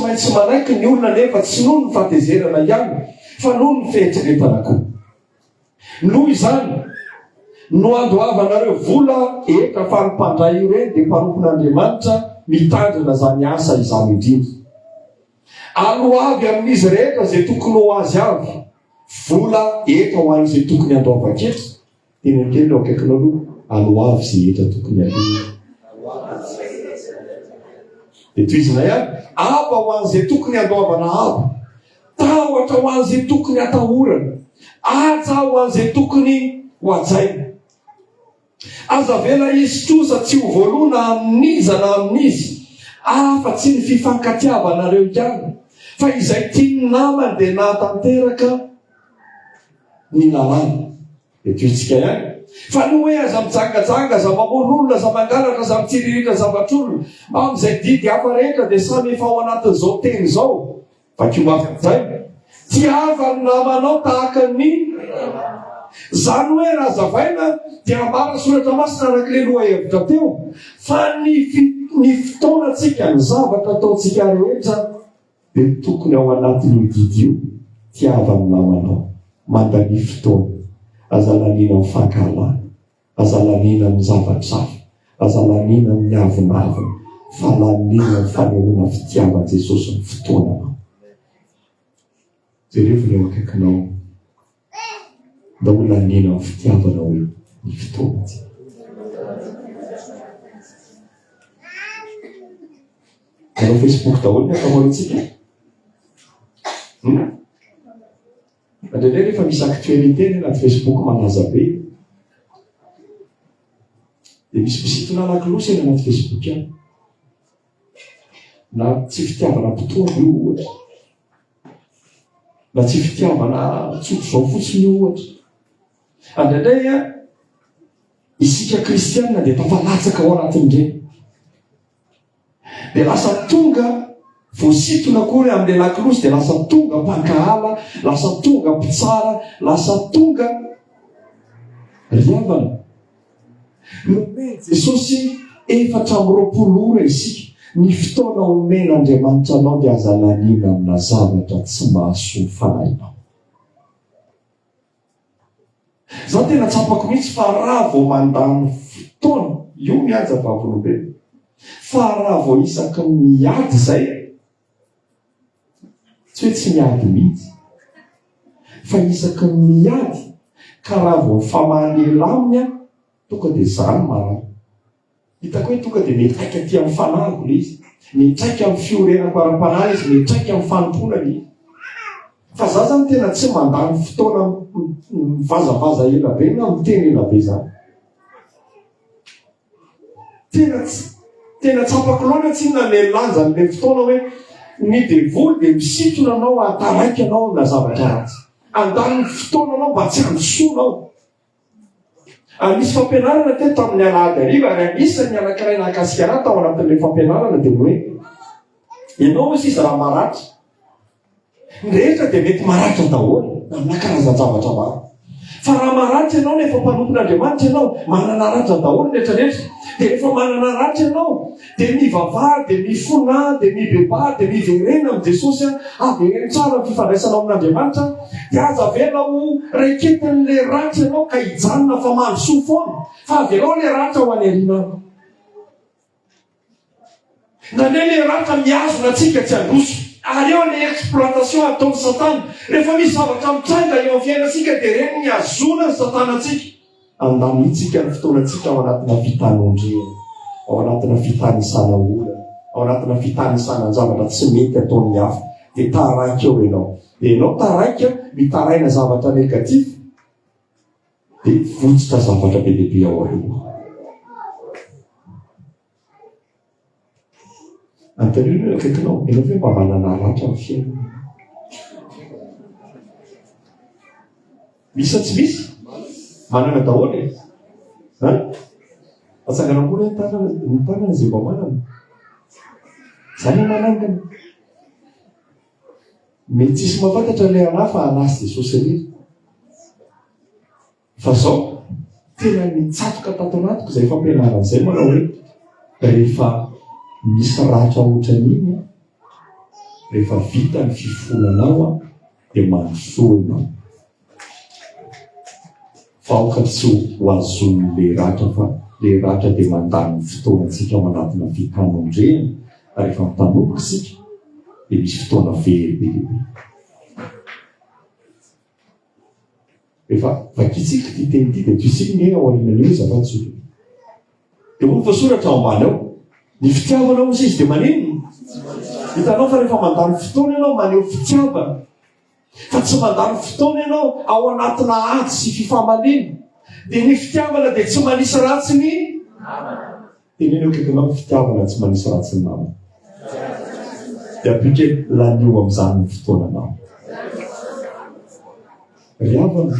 [SPEAKER 1] maintsy manaiky ny olona nefa tsy noho ny fahatezerana ihany fa noho ny fieritreretana koa. Noho izany no andoavanareo vola etra fa ny mpandray ireny dia mpanompon'Andriamanitra mitandrina zany asa izany indrindra. Aloavy amin'izy rehetra izay tokony ho azy avy vola etra ho an'izay tokony andoavan-ketra teny kely eo akaikinao aloha aloavy izay etra tokony aloha dia toizina ihany aba ho an'izay tokony andoavana aba tahotra ho an'izay tokony atahorana aja ho an'izay tokony ho ajaina aza vela izy trosa tsy ho voalona amin'iza na amin'izy afa-tsy ny fifankatiavanareo ihany fa izay tiany namany dia nahatanteraka ny lalàna dia toitsika ihany fa no hoe aza mijangajanga aza mamon'olona aza mangalatra aza mitsiririritra zavatr'olona amin'izay didy hafa rehetra dia samy efa ao anatin'izao teny izao fa kio mafy amin'izay tiava ny namanao tahaka ny zany hoe raha zavaina dia ambara soratra masina arak'ile loha hevitra teo fa ny fotoanatsika ny zavatra ataotsika rehetra dia tokony ao anatin'ny didio tiava ny namanao mandany fotoana azalanina ny fankalana azalanina ny zavatrafa azalanina ny avonavina falanina ny fanehoana fitiavan Jesosy ny fotoananao jerevona eo akaikinao da olanina ny fitiavanao eo ny fotoana anao Facebook daholo ny akamarotsika andrendray rehefa misy actualité ny anaty Facebook malaza be dia misy misitona anankilosy eny anaty Facebook any na tsy fitiavana mpitoana io ohatra na tsy fitiavana tsotro zao fotsiny io ohatra andraindray isika kristianina dia tafalatsaka ao anatin'ireny dia lasa tonga voasitona kory amin'ilay lankilosy dia lasa tonga mpankahala lasa tonga mpitsara lasa tonga riavana nome Jesosy 4 ora isika ny fotoana omen'Andriamanitra anao dia azalanina amina zavatra tsy mahasoa fanahinao. Zaho tena tsapako mihitsy fa raha vao mandany fotoana io mihaja vavolombelona fa raha vao isaky miady zay tsy hoe tsy miady mihitsy fa isaky miady ka raha vao famahanelaminy tonga dia zany marary hitako hoe tonga dia mitraika aty amin'ny fanahiko le izy mitraika amin'ny fiorenako ara-panahy izy mitraika amin'ny fanompona le izy fa za zany tena tsy mandany fotoana mivazavaza elabe na miteny elabe zany tena tsapako loatra tsy na lelanja n'le fotoana hoe ny devoly dia misitona anao ataraiky anao amina zavatra ratsy andany fotoana anao mba tsy andosonao misy fampianarana teto tamin'ny alahady ariva ary anisan'ny anankiray nahakasikarana tao anatin'ilay fampianarana dia hoe ianao hoe sisa raha maratra ny rehetra dia mety maratra daholo amina karazan-javatra maro fa raha maratra ianao nefa mpanompon'Andriamanitra ianao manana ratra daholo rehetrarehetra dia rehefa manana ratra ianao dia mivavaha dia mifona dia mibeba dia miverena amin'ny Jesosy avereny tsara ny fifandraisanao amin'Andriamanitra dia aza avela ho raiketin'le ratra ianao ka hijanona fa mandrosoa foana fa avelao le ratra ho anyerinao na le ratra miazona atsika tsy androso ary eo le exploitation ataon'ny Satana rehefa misy zavatra mitranga eo amin'ny fiainantsika dia reny ny azona ny Satana atsika andamy itsika ny fotoanantsika ao anatina fitanondrena ao anatina fitanisana olana ao anatina fitanisana ny zavatra tsy mety ataon'ny hafa dia taraiky eo ianao dia ianao taraika mitaraina zavatra negatif dia votsitra zavatra be lehibe ao aloha antanio akaikinao ianao hoe mba manana ratra ny fiainana misy tsy misy manana daholo e atsanganao koa ny tanana izay mba manana zany manangana mety tsisy mafantatra le anahy fa anasy Jesosy rery fa zao tena nitsatoka tato anatiko izay fampianaran'izay manao hoe rehefa misy ratra ohatran'iny rehefa vita ny fifonanao dia mandrosoa ianao fa aoka tsy ho azon'le ratra fa le ratra dia mandany fotoanantsika ao anatina fitanondrena rehefa mitanomboka isika dia misy fotoana very be lehibe rehefa vakitsika ty teny ity dia toisika ny ao arinan'io zava-tsotra dia moa voasoratra ao ambany ao ny fitiavanao misy izy dia manino hitanao fa rehefa mandany fotoana ianao maneho fitiavana fa tsy mandany fotoana ianao ao anatina ady sy fifamalina dia ny fitiavana dia tsy manisy ratsy ny teneno kaikanao fitiavana tsy manisy ratsy ny namana dia apike lanio amin'izany ny fotoananao riavana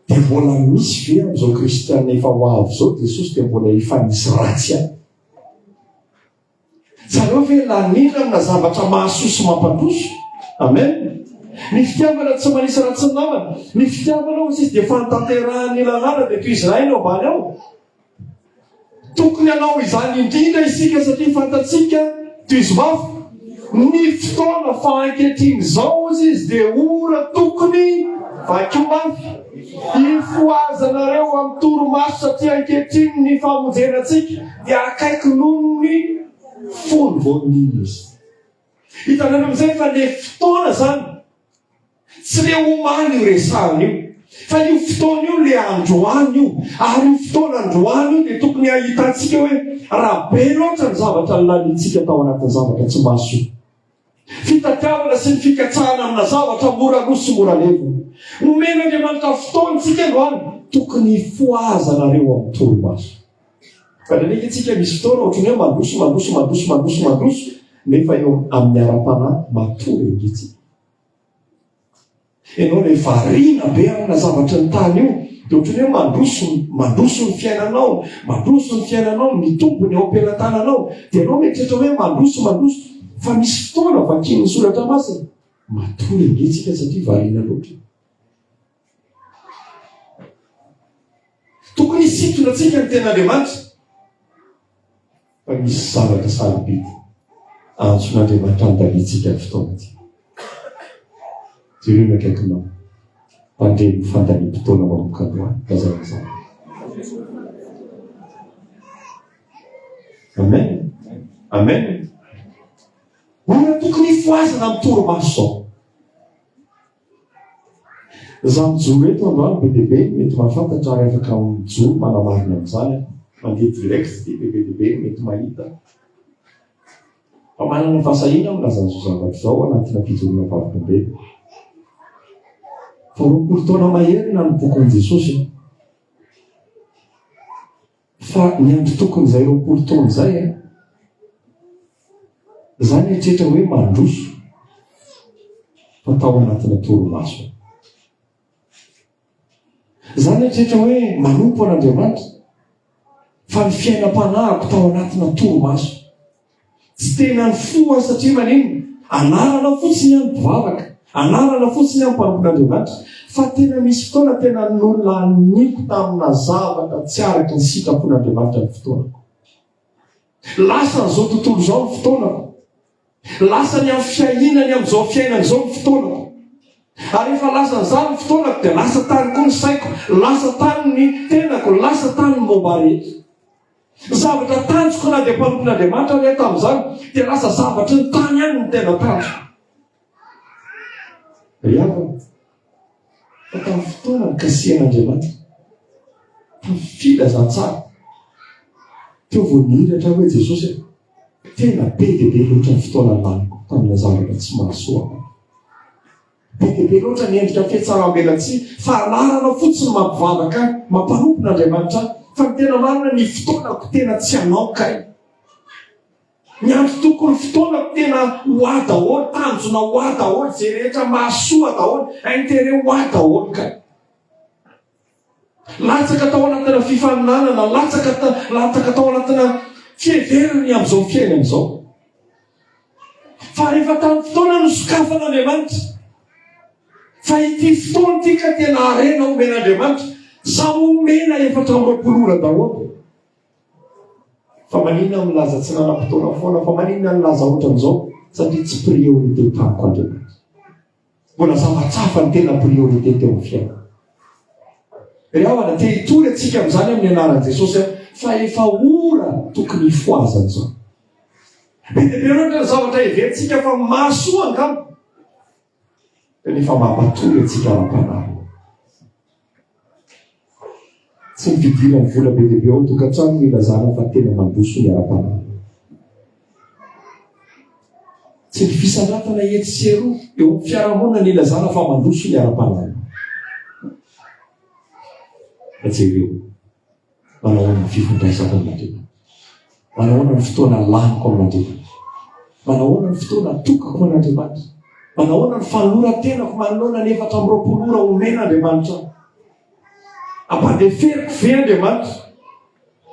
[SPEAKER 1] dia mbola misy ve amin'izao kristianina efa ho avy zao Jesosy dia mbola efa nisy ratsy any zareo ve lanina amina zavatra mahasoa sy mampandroso amen Ny fitiavana tsy manisy ratsy ny namana. Ny fitiavana izy dia fantanterahany lalàna dia toy Israely ao ambany ao. Tokony hanao izany indrindra isika satria fantatsika toy izy mafy. Ny fotoana fa ankehitriny izao izy dia ora tokony vaky mafy. Ifoazanareo amin'ny toromaso satria ankehitriny ny famonjenantsika dia akaiky noho ny folo voanina izy. Hitanareo amin'izay fa ilay fotoana zany tsy ilay omaly io resahana io. Fa io fotoana io ilay androany io. Ary io fotoana androany io dia tokony ahitantsika hoe raha be loatra ny zavatra lanintsika tao anatin'ny zavatra tsy maso. Fitatiavana sy ny fikatsahana amina zavatra mora roa sy mora levo. Nomena Andriamanitra fotoantsika androany tokony hifoazanareo amin'ny toromaso. Fa ndraiky antsika misy fotoana ohatrany hoe mandroso nefa eo amin'ny ara-panahy matory intsika. Ianao ilay variana be amina zavatra ny tany io dia ohatrany hoe mandroso ny fiainanao, mitombony ao am-pelantananao. Dia ianao mieritreritra hoe mandroso fa misy fotoana vakian'ny soratra masina matory intsika satria variana loatra. Tokony hisintona antsika ny ten'Andriamanitra. Fa misy zavatra sarobidy antson'Andriamanitra andalitsika ny fotoanatsika. Jereo akaikinao mandreny fandaniam-potoana manomboka androany kazanazany. Amen. Ora tokony hifoazana amin'ny toromaso zao. Zaho mijoro eto androany be dehibe mety mahafantatra ary afaka mijoro manamarina amin'izany. Mandeha direct dia be dehibe mety mahita. Fa manana fahasahiana milazan'izao zavatra izao anatina fijoroana vavikambeny. Fa roapolo taona maherina ny bokon'i Jesosy. Fa ny andro tokony izay roapolo taona izay zany eritreretra hoe mandroso fa tao anatina toromaso. Zany eritreretra hoe manompo an'Andriamanitra fa ny fiainam-panahiko tao anatina toromaso. Tsy tena ny foa satria manino anarana fotsiny any mpivavaka, anarana fotsiny any mpanompon'Andriamanitra, fa tena misy fotoana tena nolaniko tamina zavatra tsy araka ny sitrapon'Andriamanitra ny fotoanako. Lasa n'izao tontolo izao ny fotoanako. Lasa ny amin'ny fiainany amin'izao fiainany izao ny fotoanako. Ary rehefa lasa n'izany ny fotoanako dia lasa tany koa ny saiko, lasa tany ny tenako, lasa tany ny momba rehetra. Zavatra tanjoko na dia mpanompon'Andriamanitra rehetra tamin'izany dia lasa zavatra ny tany ihany ny tena tanjoko. Riavana, fa tamin'ny fotoana ny kasihan'Andriamanitra filazana tsara teo vao nihiratra hoe Jesosy tena be dia be loatra ny fotoana laniko tamina zavatra tsy mahasoa. Be dia be loatra ny endrika fihetsaram-belantsy fa anarana fotsiny mampivavaka mampanompon'Andriamanitra fa ny tena marina ny fotoanako tena tsy anao kay. Ny andro tokony fotoanako tena hoa daholo, tanjona hoa daholo, izay rehetra mahasoa daholo, aintere hoa daholo kay. Latsaka tao anatina fifaninanana, latsaka tao anatina fiheverany amin'izao fiainana izao. Fa rehefa tamin'ny fotoana no sokafan'Andriamanitra, fa ity fotoana ity ka tena arena omen'Andriamanitra, zaho omena 400 ora daholo. Fa maninona milaza tsy nanam-potoana foana, fa maninona milaza ohatran'izao satria tsy priorité tamiko Andriamanitra. Mbola zavatsafa ny tena priorité teo amin'ny fiainana. Riavana te hitory antsika amin'izany amin'ny anaran'i Jesosy fa efa ora tokony hifoazana izao. Be dia be loatra ny zavatra heverintsika fa mahasoa angamba. Nefa mampatory antsika ara-panahy. Tsy mifidirana vola be dia be ao tokantrano no ilazana fa tena mandroso ny ara-panahy. Tsy ny fisandrafana etsy sy eroa eo amin'ny fiarahamonina ny ilazana fa mandroso ny ara-panahy. Jereo manahoana ny fifandraisako amin'Andriamanitra, manahoana ny fotoana laniko amin'Andriamanitra, manahoana ny fotoana tokako amin'Andriamanitra, manahoana ny fanoran-tenako manoloana ny 420 ora omen'Andriamanitra. Ampandeferiko ve Andriamanitra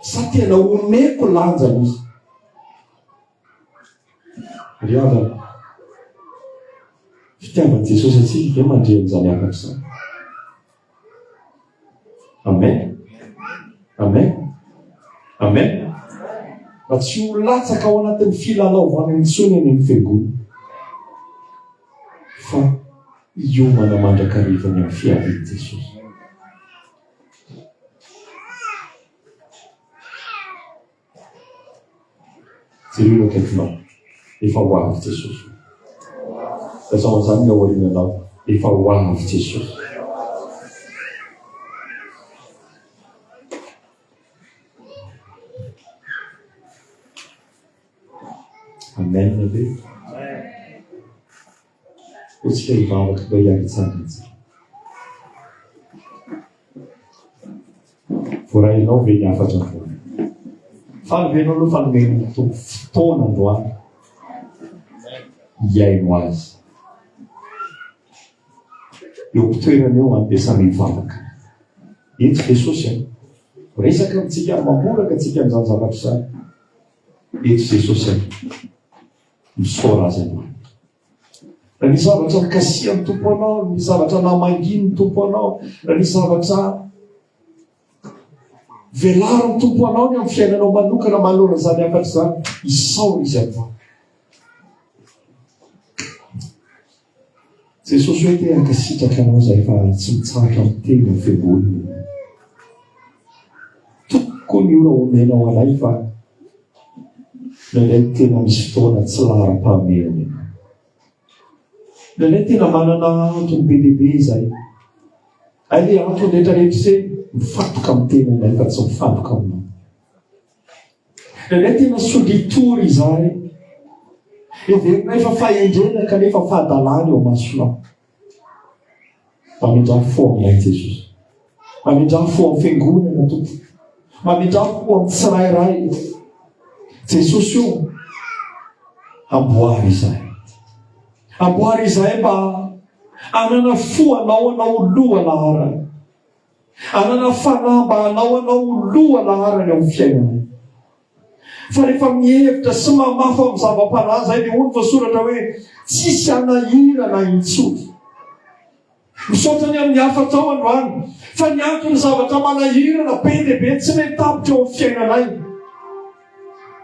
[SPEAKER 1] sa tena omeko lanjany izy. Riavana, fitiavan'i Jesosy atsika dia mandre amin'izany afatra izany. Amen. Amen. Amen. Fa tsy ho latsaka ao anatin'ny filalaovana intsony eny amin'ny fiangonana. Fa io manamandrakariva ny amin'ny fiavian'i Jesosy. Jereo akaikinao, efa ho avy Jesosy. Lazao an'izany ny ao aoriananao, efa ho avy Jesosy. Amen be. Otsika hivavaka mba hiaritsana izy. Voarahinao ve ny afatra voana. Fanomenao aloha fanomeny tompo fotoana androany. Hiaino azy. Eo am-pitoerana eo ampiasana hivavaka. Eto Jesosy resaka amintsika mamoraka antsika amin'izany zavatra izany. Eto Jesosy misaora azy anao. Raha ny zavatra mikasiha ny tompo anao, ny zavatra namanginy ny tompo anao, raha ny zavatra velaro ny tompo anao ny amin'ny fiainanao manokana manolona izany afatra izany, isaora izy anao. Jesosy hoe te hankasitraka anao izay efa tsy mitsahatra amin'ny teny amin'ny fiangonana. Tokony io raha omenao anay fa nilay tena misy fotoana tsy laharam-pahameana. Nilay tena manana antony be lehibe izay. Ilay antony rehetrarehetra izay mifantoka amin'ny tenanay fa tsy mifantoka aminao. Nilay tena solitory izay. Everina efa fahendrena kanefa fahadalana eo masonao. Mamindra fo aminay Jesosy. Mamindra fo amin'ny fiangonana tompo. Mamindra fo amin'ny tsirairay. Jesosy io amboary izay. Amboary izay mba anana fo anao loha laharana. Anana fanahy mba anao loha laharana amin'ny fiainana. Fa rehefa mihevitra sy mamafa amin'ny zava-panahy izay dia hoy voasoratra hoe tsisy anahirana intsony. Misaotra ny amin'ny afatra ao androany. Fa ny antony zavatra manahirana be dia be tsy mety tapitra eo amin'ny fiainanay.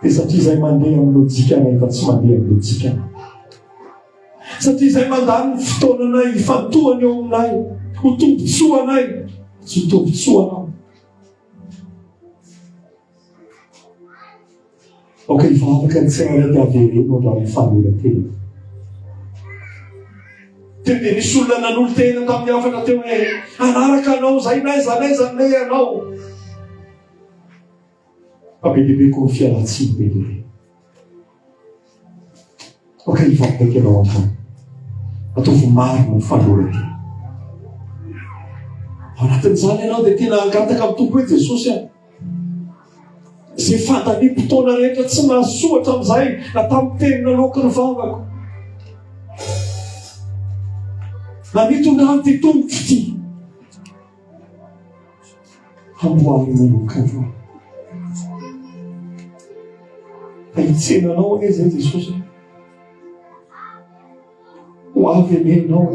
[SPEAKER 1] Dia satria izay mandeha amin'ny lojika anay fa tsy mandeha amin'ny lojika anay. Satria izay mandany ny fotoananay hifantohany eo aminay, ho tombotsoa anay, tsy ho tombotsoa anao. Oka hivavaka ny tsirairay avereno raha mifanolora-tena. Teo dia nisy olona nanolo tena tamin'ny afatra teo hoe anaraka anao zay nay anao. Fa be lehibe koa fialatsiny be lehibe. Oka hivavaka anao anao. Ataovy maro no mifanolora-tena. Ao anatin'izany ianao dia tena angataka amin'ny tompo hoe Jesosy aho. Izay fantany mpotona rehetra tsy nahasoatra amin'izay na tamin'ny tenina loaka ny vavako. Na mitondra ty tongotro ty. Amboary manoka androany. Fa hitsenanao ane izay Jesosy. Ho avy amenao.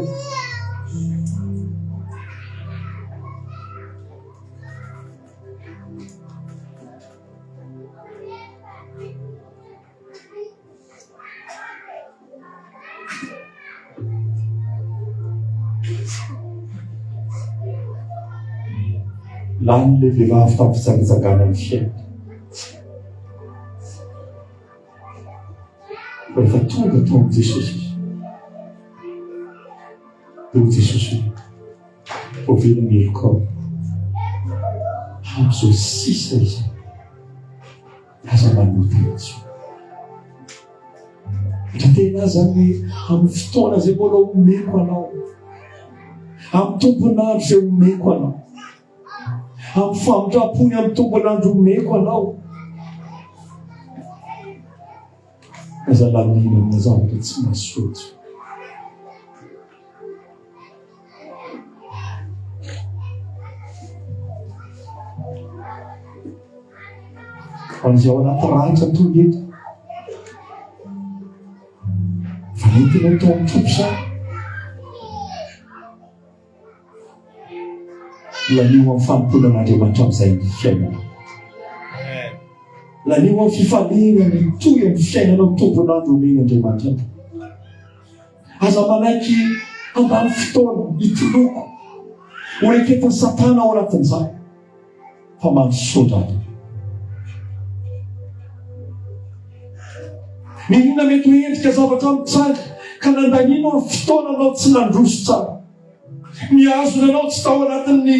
[SPEAKER 1] Lany le vehivavy tamin'ny fitsangitsangana ny fiaina. Fa efa tonga tao amin'ny Jesosy izy. Eo Jesosy ho vela mieloko ao. Amin'izao sisa izy. Aza manota intsony. Raha tena zany amin'ny fotoana izay mbola omeko anao. Amin'ny tompon'andro izay omeko anao. Amin'ny famindrapony amin'ny tompon'andro omeko anao. Aza lamina amin'ny zavatra tsy mahasoto. An'izay ao anaty rahatra toy eto. Fa nentinao tao amin'ny tompo sa lanio amin'ny fanomponan'Andriamanitra amin'izay ny fiainana. Lanio amin'ny fifaliana mitohy amin'ny fiainana amin'ny tombon'andro omeny Andriamanitra. Aza manaiky ambany fotoana hitoloko ho reketin'ny Satana ao anatin'izany fa mansodrana. Mihinana mety ho endrika zavatra mitsanga ka nandaniana ny fotoananao tsy nandroso tsara. Mihazonanao tsy tao anatin'ny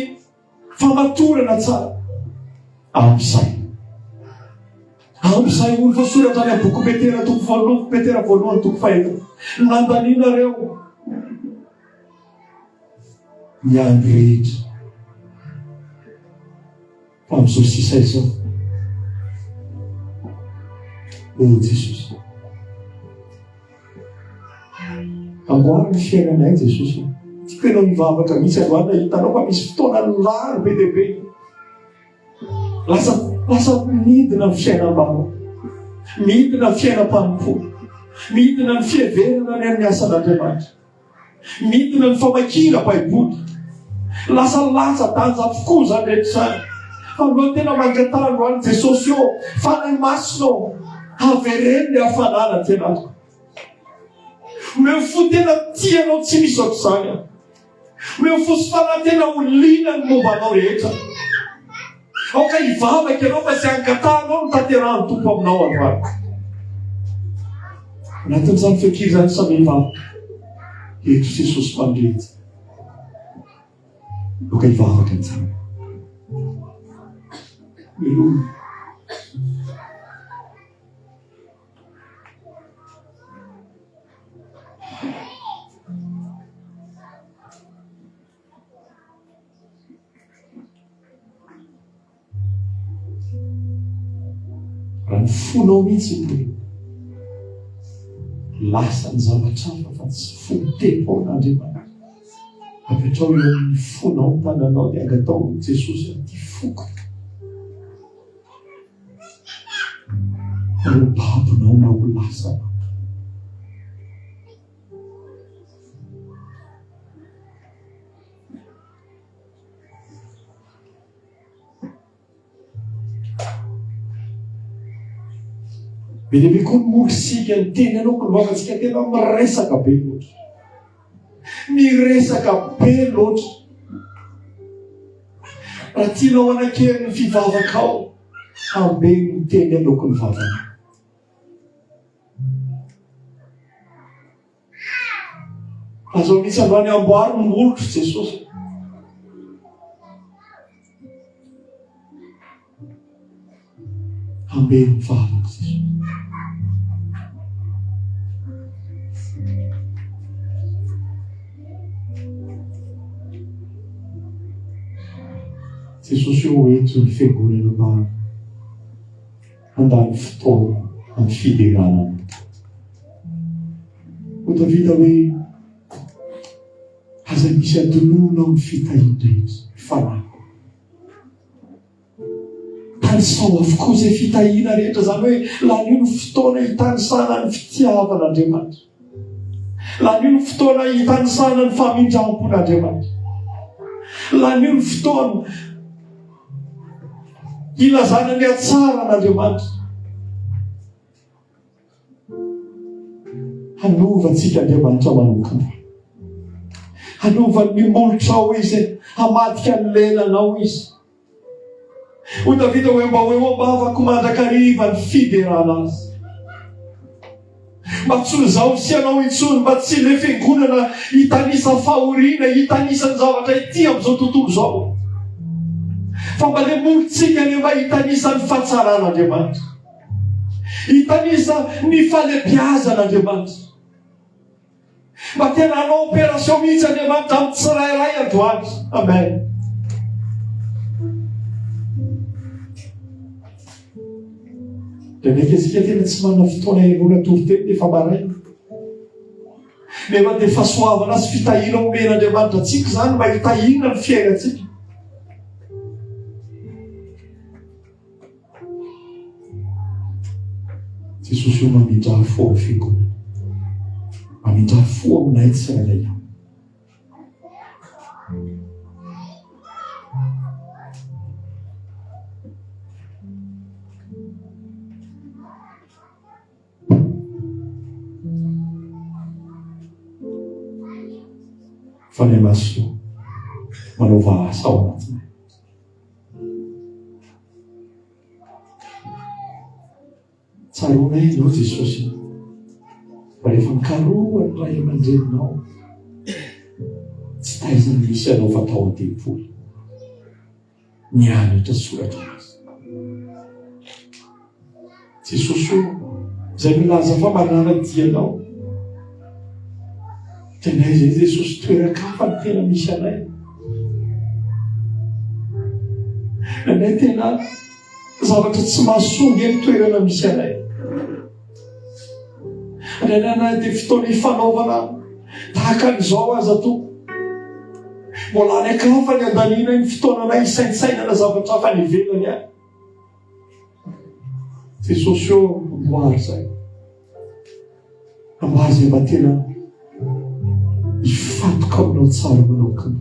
[SPEAKER 1] famatorana tsara. Amin'izay olo voasoratra any boky Petera toko voalohany, Petera voalohany toko fahaenina. Nandanianareo ny andro rehetra fa amin'izao sisa izao. O Jesosy, angoaro ny fiainanay Jesosy. Tiako ianao mivavaka mihitsy andohana hitanao fa misy fotoana laro be dia be. Lasa midina ny fiainam-bava, midina ny fiainam-panompo, midina ny fiheverana ny amin'ny asan'Andriamanitra, midina ny famakina Baiboly. Lasa latsa-danja avokoa zany rehetra izany. Fa aloha tena mangatara ho an'i Jesosy eo, fanay masonao havereny ny hafanana tenako. Meo fo tena tianao tsy misy ohatr'izany. Meo fo sy fanahy tena olina ny mombanao rehetra. Aoka hivavaka ianao fa tsy angatanao ny tanterahany tompo aminao androany. Anatin'izany fekiry izany samy hivavaka. Eto Jesosy mpandrety. Aoka hivavaka ny tsara. Aleluia. Raha ny fonao mihitsy ny lasa ny zavatra fa tsy fotepo an'Andriamanitra. Apetrao eo amin'ny fonao ny tananao dia angatao Jesosy ty foko. Reo babonao na ho lasa. Be dia be koa ny morisika ny teny anao ko lovatsika tena miresaka be loatra. Miresaka be loatra. Raha tianao anankeri ny fivavakao, ambe ny teny anao ko ny vavana. Azao misy androany amboary ny molotro Jesosy. Ambe ny vavaka Jesosy. Jesosy eo eto ny fiangonana mba handany fotoana amin'ny fideranana. Ho tavita hoe aza misy adonona amin'ny fitahiana rehetra, fanahy. Tanisao avokoa izay fitahiana rehetra zany hoe lanio ny fotoana hitanisana ny fitiavan'Andriamanitra. Lanio ny fotoana hitanisana ny famindrampon'Andriamanitra. Lanio ny fotoana ilazana ny atsara an'Andriamanitra. Hanovatsika Andriamanitra manokana. Hanovany mimolotra ao izy, hamadika ny lelanao izy. Ho tavita hoe mba hoe ambavako mandrakariva ny fiderana azy. Mba tsy zaho sy anao intsony, mba tsy le fiangonana hitanisa fahoriana, hitanisa ny zavatra ity amin'izao tontolo izao. Fa mba le molotsika le mba hitanisa ny fahatsaràn'Andriamanitra. Hitanisa ny falebiazan'Andriamanitra. Mba tena hanao opération mihitsy Andriamanitra amin'ny tsirairay androany. Amen. Dia mekezika tena tsy manana fotoana ianona toriteny dia efa maraina. Nefa dia fahasoavana sy fitahiana omen'Andriamanitra antsika zany mba hitahiana ny fiainantsika. Jesosy io mamindra fo amin'ny fiangonana. Mamindra fo aminay tsirairay. fa ny maso manao vahasa ao anatinay. Tsaronay ianao Jesosy, fa rehefa mikarohany ray aman-dreninao tsy taizany misy ianao fatao an-tempoly nianatra soratra azy. Jesosy izay milaza fa manana-dianao tenay zay Jesosy toeran-kafa ny tena misy anay. Anay tena zavatra tsy mahasongy ny toerana misy anay. Anay dia fotoana hifanaovana tahaka an'izao aza to. Mbola anay kafa ny andaniana ny fotoananay hisaintsainana zavatra hafa ny ivelany any. Jesosy amboary zay. Amboary zay mba tena hifatoka aminao tsara manao kamo.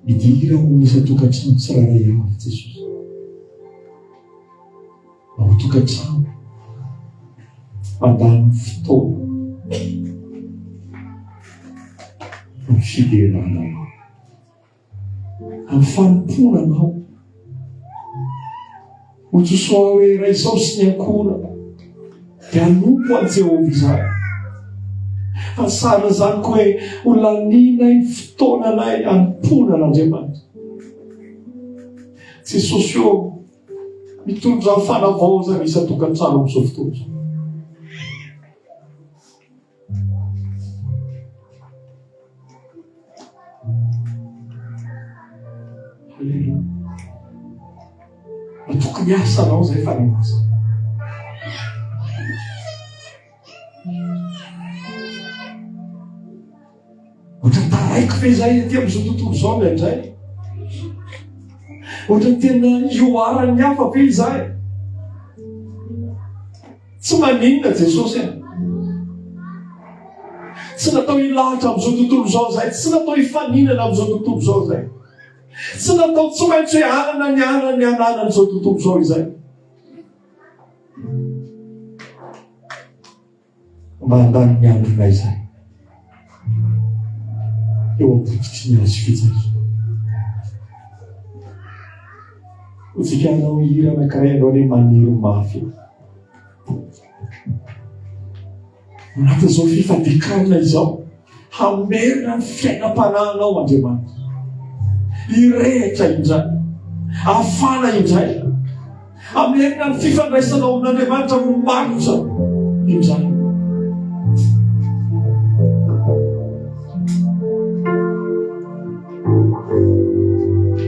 [SPEAKER 1] Midira ho misy tokantrano tsiraray avy Jesosy. Ao tokantrano mandany fotoana ny fiderananao, amin'ny fanomponanao. Hotosoa hoe ray izao sy ny ankora dia hanompo an Jehovah izany. Asara zany koa hoe ho laninay fotoananay hanomponan'Andriamanitra. Jesosy mitondra fanavaozana isan-tokantrano amin'izao fotoana izao. Halleluja. Tokony asanao zay fa ny asa. Ohatrany taraiky ve zay aty amin'izao tontolo izao indraindray? Ohatrany tena ioarany hafa ve izay? Tsy maninona Jesosy e. Tsy natao hilahatra amin'izao tontolo izao zay, tsy natao hifaninana amin'izao tontolo izao zay. Tsy natao tsy maintsy hoe anana ny ananan'izao tontolo izao izay. Mba handany ny andronay zay eo am-pototry ny azo fijaliana. Hotsika anao hira anankiray anao ilay maniry mafy. Anatin'izao fifadikanana izao, hamerina ny fiainam-panahinao Andriamanitra. Hirehitra indray, hafana indray, hamerina ny fifandraisanao amin'Andriamanitra momalotra indray.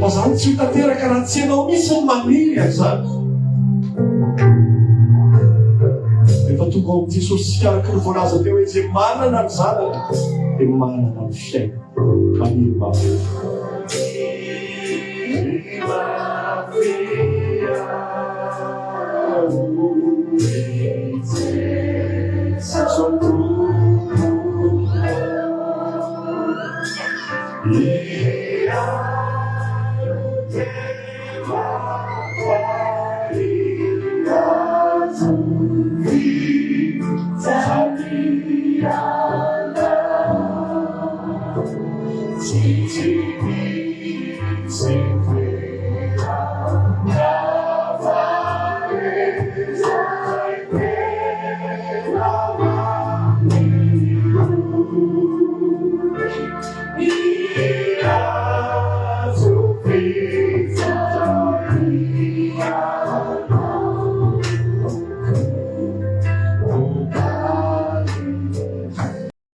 [SPEAKER 1] Fa zany tsy ho tanteraka raha tsy ianao misy ny maniry azany. Rehefa tonga ao amin'ity Jesosy araka ny voalaza teo hoe izay manana ny zanaka dia manana ny fiaina. Maniry mafy. Sim.